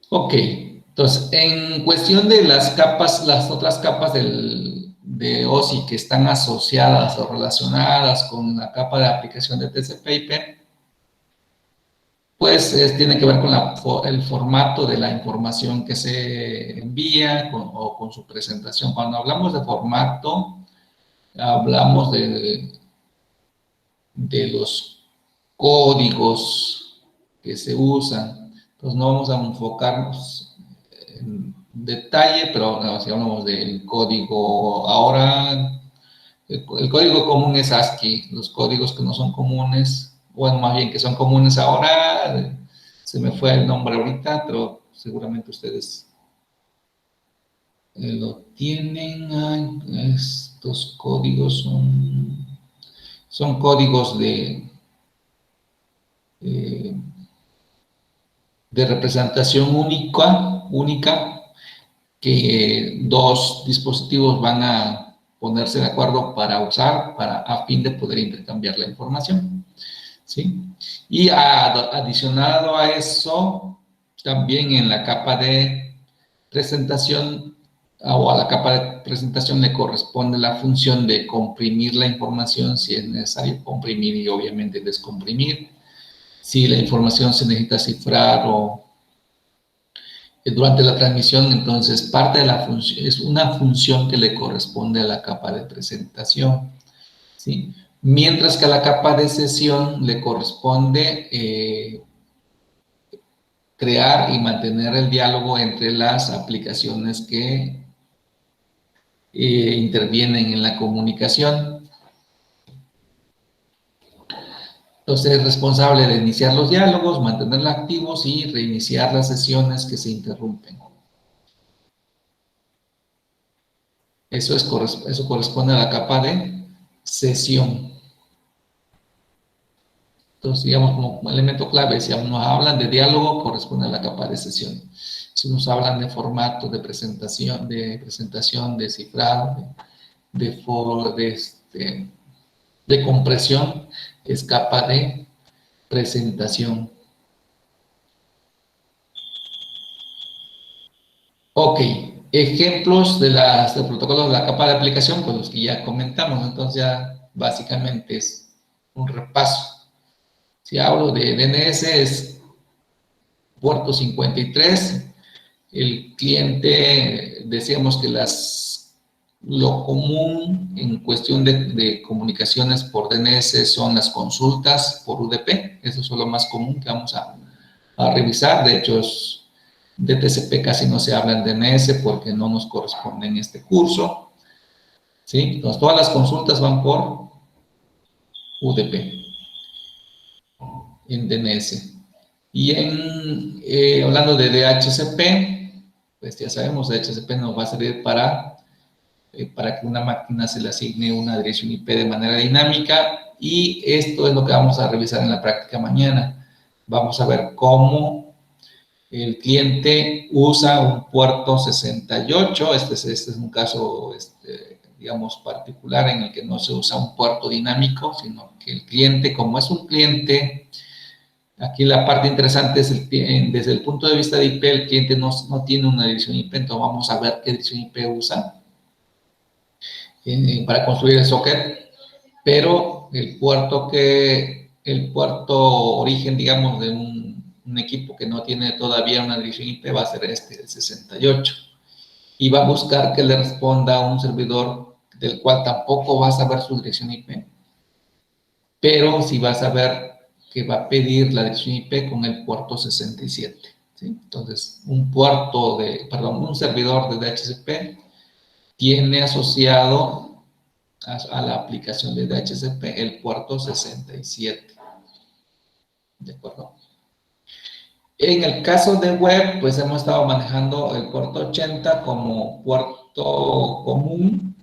Ok, entonces, en cuestión de las otras capas de OSI que están asociadas o relacionadas con la capa de aplicación de TCP/IP, pues tiene que ver con el formato de la información que se envía o con su presentación. Cuando hablamos de formato, hablamos de los códigos que se usan. Entonces, no vamos a enfocarnos en detalle, pero no, si hablamos del código ahora, el código común es ASCII. Los códigos que no son comunes, bueno, más bien que son comunes ahora, se me fue el nombre ahorita, pero seguramente ustedes lo tienen. Ay, estos códigos son códigos eh, de representación única que dos dispositivos van a ponerse de acuerdo para usar a fin de poder intercambiar la información, ¿sí? Y adicionado a eso, también en la capa de presentación o a la capa de presentación le corresponde la función de comprimir la información si es necesario comprimir y obviamente descomprimir. Si la información se necesita cifrar o durante la transmisión, entonces parte de la función es una función que le corresponde a la capa de presentación, ¿sí? Mientras que a la capa de sesión le corresponde crear y mantener el diálogo entre las aplicaciones que intervienen en la comunicación. Entonces es responsable de iniciar los diálogos, mantenerlos activos y reiniciar las sesiones que se interrumpen. Eso corresponde a la capa de sesión. Entonces, digamos, como elemento clave, si nos hablan de diálogo, corresponde a la capa de sesión. Si nos hablan de formato, de presentación, de cifrado, de compresión, es capa de presentación. Ok, ejemplos de los protocolos de la capa de aplicación, pues los que ya comentamos, entonces ya básicamente es un repaso. Si hablo de DNS es puerto 53, el cliente, decíamos que lo común en cuestión de comunicaciones por DNS son las consultas por UDP, eso es lo más común que vamos a revisar, de hecho de TCP casi no se habla en DNS porque no nos corresponde en este curso, ¿sí? Entonces todas las consultas van por UDP en DNS. Y hablando de DHCP, pues ya sabemos, DHCP nos va a servir para que una máquina se le asigne una dirección IP de manera dinámica, y esto es lo que vamos a revisar en la práctica mañana. Vamos a ver cómo el cliente usa un puerto 68, este es un caso, digamos, particular en el que no se usa un puerto dinámico, sino que el cliente, como es un cliente, aquí la parte interesante es desde el punto de vista de IP, el cliente no tiene una dirección IP, entonces vamos a ver qué dirección IP usa para construir el socket, pero el puerto origen, digamos, de un equipo que no tiene todavía una dirección IP va a ser el 68, y va a buscar que le responda a un servidor del cual tampoco va a saber su dirección IP, pero sí va a saber que va a pedir la dirección IP con el puerto 67, ¿sí? Entonces, un servidor de DHCP tiene asociado a la aplicación de DHCP el puerto 67, ¿de acuerdo? En el caso de web, pues hemos estado manejando el puerto 80 como puerto común,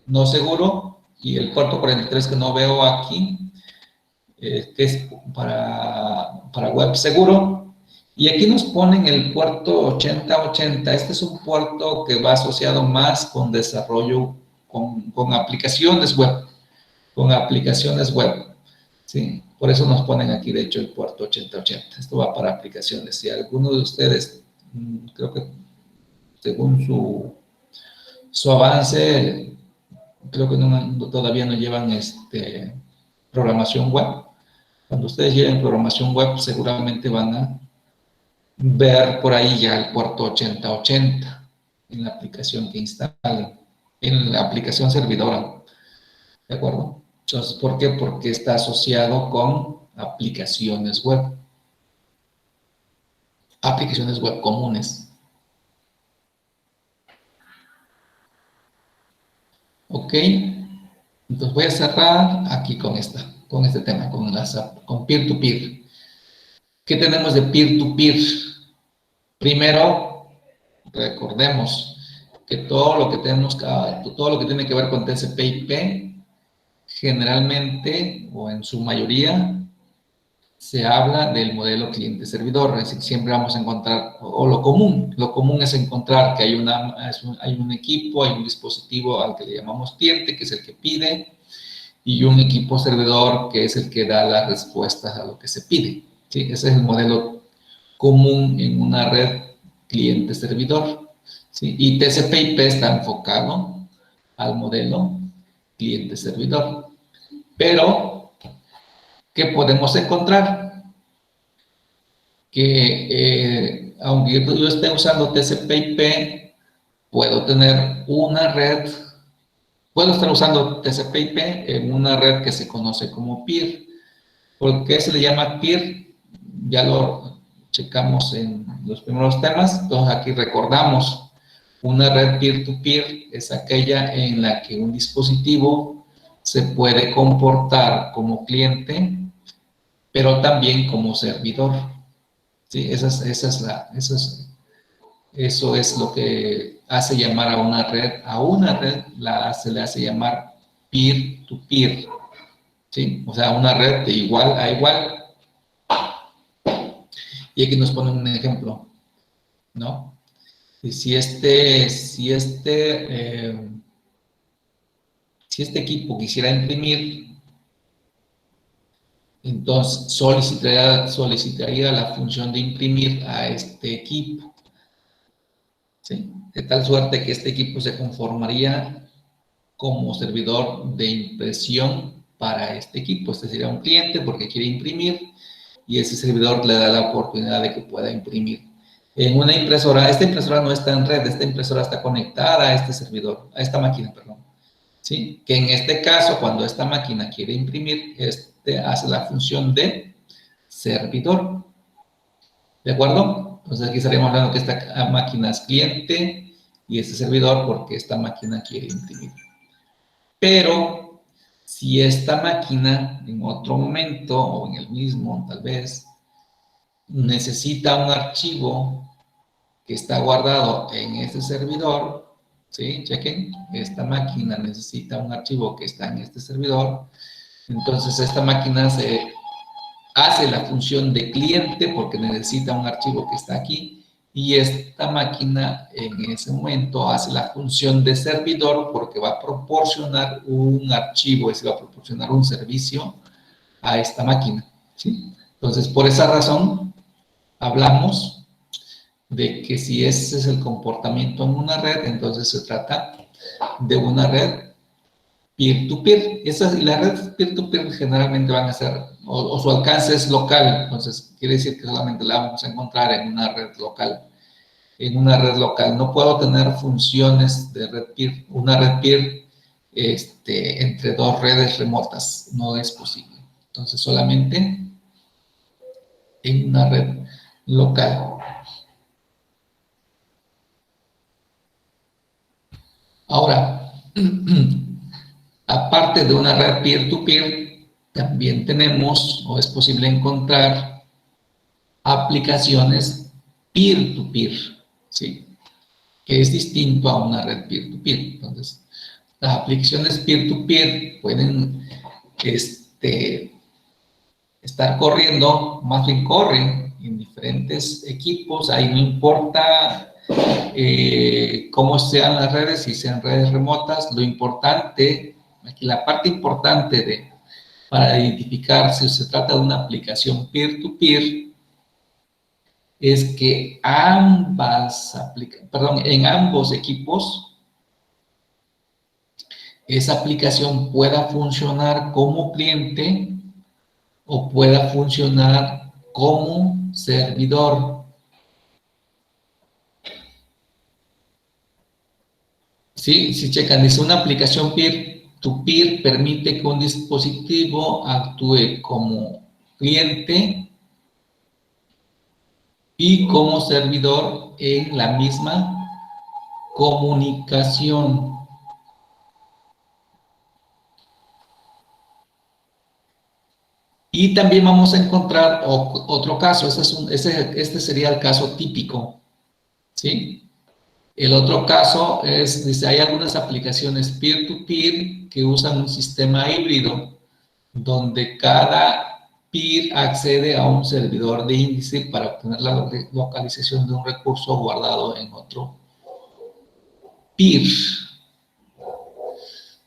no seguro, y el puerto 43 que no veo aquí, que es para web seguro. Y aquí nos ponen el puerto 8080. Este es un puerto que va asociado más con desarrollo, con aplicaciones web, ¿sí? Por eso nos ponen aquí, de hecho, el puerto 8080. Esto va para aplicaciones. Si alguno de ustedes, creo que según su avance, creo que todavía no llevan programación web. Cuando ustedes lleven programación web, seguramente van a ver por ahí ya el puerto 8080 en la aplicación que instalen, en la aplicación servidora, ¿de acuerdo? Entonces, ¿por qué? Porque está asociado con aplicaciones web comunes. Ok, entonces voy a cerrar aquí con este tema, con peer-to-peer. ¿Qué tenemos de peer-to-peer? Primero, recordemos que todo lo que todo lo que tiene que ver con TCP/IP, generalmente o en su mayoría se habla del modelo cliente-servidor, es decir, siempre vamos a encontrar, o lo común es encontrar que hay un equipo, hay un dispositivo al que le llamamos cliente, que es el que pide, y un equipo servidor que es el que da las respuestas a lo que se pide. ¿Sí? Ese es el modelo común en una red cliente-servidor. ¿Sí? Y TCP/IP está enfocado al modelo cliente-servidor. Pero, ¿qué podemos encontrar? Que aunque yo esté usando TCP/IP, puedo tener una red. Puedo estar usando TCP/IP en una red que se conoce como peer. ¿Por qué se le llama peer? Ya lo checamos en los primeros temas. Entonces aquí recordamos, una red peer-to-peer es aquella en la que un dispositivo se puede comportar como cliente, pero también como servidor. ¿Sí? Eso es lo que hace llamar a una red se le hace llamar peer-to-peer, ¿sí? O sea, una red de igual a igual. Y aquí nos ponen un ejemplo, ¿no? Y si este equipo quisiera imprimir, entonces solicitaría la función de imprimir a este equipo, ¿sí? De tal suerte que este equipo se conformaría como servidor de impresión para este equipo. Este sería un cliente porque quiere imprimir y ese servidor le da la oportunidad de que pueda imprimir. En una impresora, esta impresora no está en red, esta impresora está conectada a este servidor, a esta máquina, perdón. ¿Sí? Que en este caso, cuando esta máquina quiere imprimir, hace la función de servidor. ¿De acuerdo? Entonces aquí estaríamos hablando que esta máquina es cliente y este servidor porque esta máquina quiere imprimir. Pero si esta máquina en otro momento o en el mismo tal vez necesita un archivo que está guardado en este servidor, ¿sí? Chequen, esta máquina necesita un archivo que está en este servidor, entonces esta máquina hace la función de cliente porque necesita un archivo que está aquí y esta máquina en ese momento hace la función de servidor porque va a proporcionar un archivo, es decir, va a proporcionar un servicio a esta máquina, ¿sí? Entonces, por esa razón, hablamos de que si ese es el comportamiento en una red, entonces se trata de una red peer-to-peer. Y las redes peer-to-peer generalmente van a ser, o su alcance es local, entonces quiere decir que solamente la vamos a encontrar en una red local. En una red local no puedo tener funciones de red peer, una red peer entre dos redes remotas, no es posible. Entonces solamente en una red local. Ahora, aparte de una red peer-to-peer, también tenemos o es posible encontrar aplicaciones peer-to-peer, ¿sí? Que es distinto a una red peer-to-peer. Entonces, las aplicaciones peer-to-peer pueden estar corriendo, más bien corren en diferentes equipos, ahí no importa cómo sean las redes, si sean redes remotas, lo importante, aquí la parte importante para identificar si se trata de una aplicación peer-to-peer es que en ambos equipos esa aplicación pueda funcionar como cliente o pueda funcionar como servidor. ¿Sí? Si checan, dice una aplicación peer-to-peer permite que un dispositivo actúe como cliente y como servidor en la misma comunicación. Y también vamos a encontrar otro caso, este sería el caso típico, ¿sí? El otro caso es, dice, hay algunas aplicaciones peer-to-peer que usan un sistema híbrido, donde cada peer accede a un servidor de índice para obtener la localización de un recurso guardado en otro peer,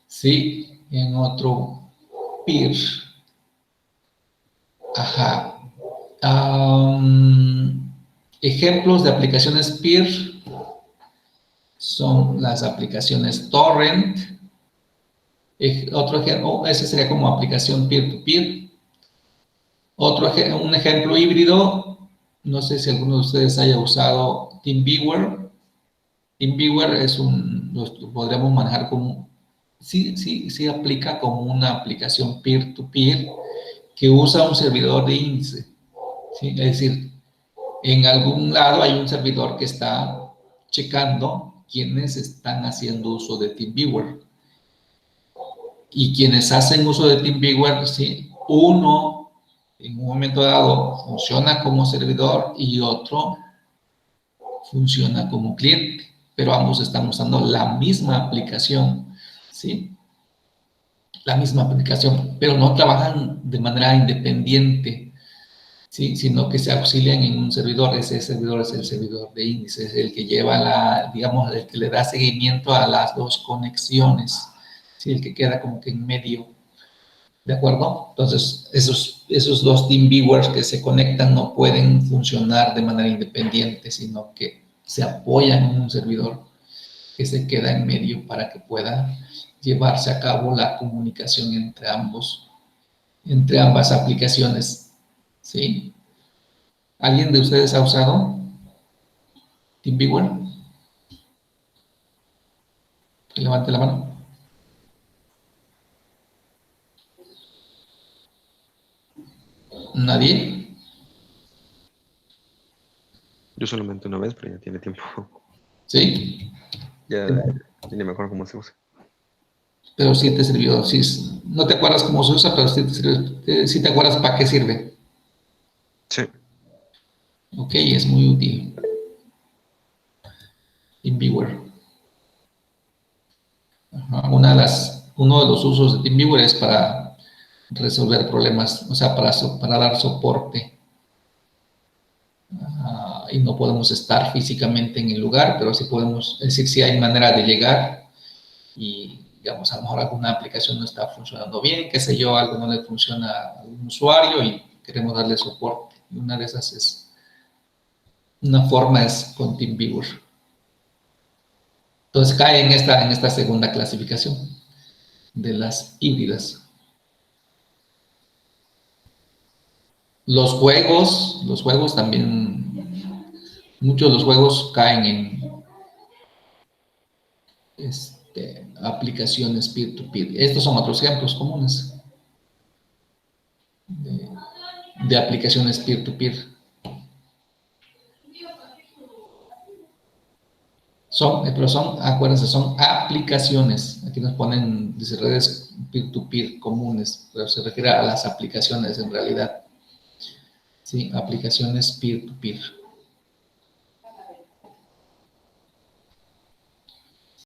¿sí? En otro peer. Ajá. Ejemplos de aplicaciones peer son las aplicaciones torrent. Otro ejemplo, ese sería como aplicación peer-to-peer. Un ejemplo híbrido, no sé si alguno de ustedes haya usado TeamViewer. TeamViewer lo podríamos manejar como, sí aplica como una aplicación peer-to-peer que usa un servidor de índice, ¿sí? Es decir, en algún lado hay un servidor que está checando quienes están haciendo uso de TeamViewer. Y quienes hacen uso de TeamViewer, ¿sí? Uno, en un momento dado, funciona como servidor y otro funciona como cliente, pero ambos están usando la misma aplicación, ¿sí? La misma aplicación, pero no trabajan de manera independiente, ¿sí? Sino que se auxilian en un servidor. Ese servidor es el servidor de índice, es el que lleva digamos, el que le da seguimiento a las dos conexiones, ¿sí? El que queda como que en medio, ¿de acuerdo? Entonces, esos dos TeamViewers que se conectan no pueden funcionar de manera independiente, sino que se apoyan en un servidor que se queda en medio para que pueda llevarse a cabo la comunicación entre ambas aplicaciones, ¿sí? ¿Alguien de ustedes ha usado TeamViewer? Levante la mano. ¿Nadie? Yo solamente una vez, pero ya tiene tiempo. ¿Sí? Ya ni me acuerdo cómo se usa. Pero sí te sirvió, sí, no te acuerdas cómo se usa, pero sí te sirve, sí te acuerdas para qué sirve. Sí. Ok, es muy útil. TeamViewer. Uno de los usos de TeamViewer es para resolver problemas, o sea, para dar soporte. Y no podemos estar físicamente en el lugar, pero sí podemos, es decir, sí hay manera de llegar y, digamos, a lo mejor alguna aplicación no está funcionando bien, qué sé yo, algo no le funciona a un usuario y queremos darle soporte. Y una de esas una forma es con TeamViewer. Entonces cae en esta segunda clasificación de las híbridas. Los juegos también, muchos de los juegos caen en aplicaciones peer-to-peer. Estos son otros ejemplos comunes de aplicaciones peer-to-peer. Acuérdense, son aplicaciones. Aquí nos ponen, dice, redes peer-to-peer comunes, pero se refiere a las aplicaciones en realidad. Sí, aplicaciones peer-to-peer.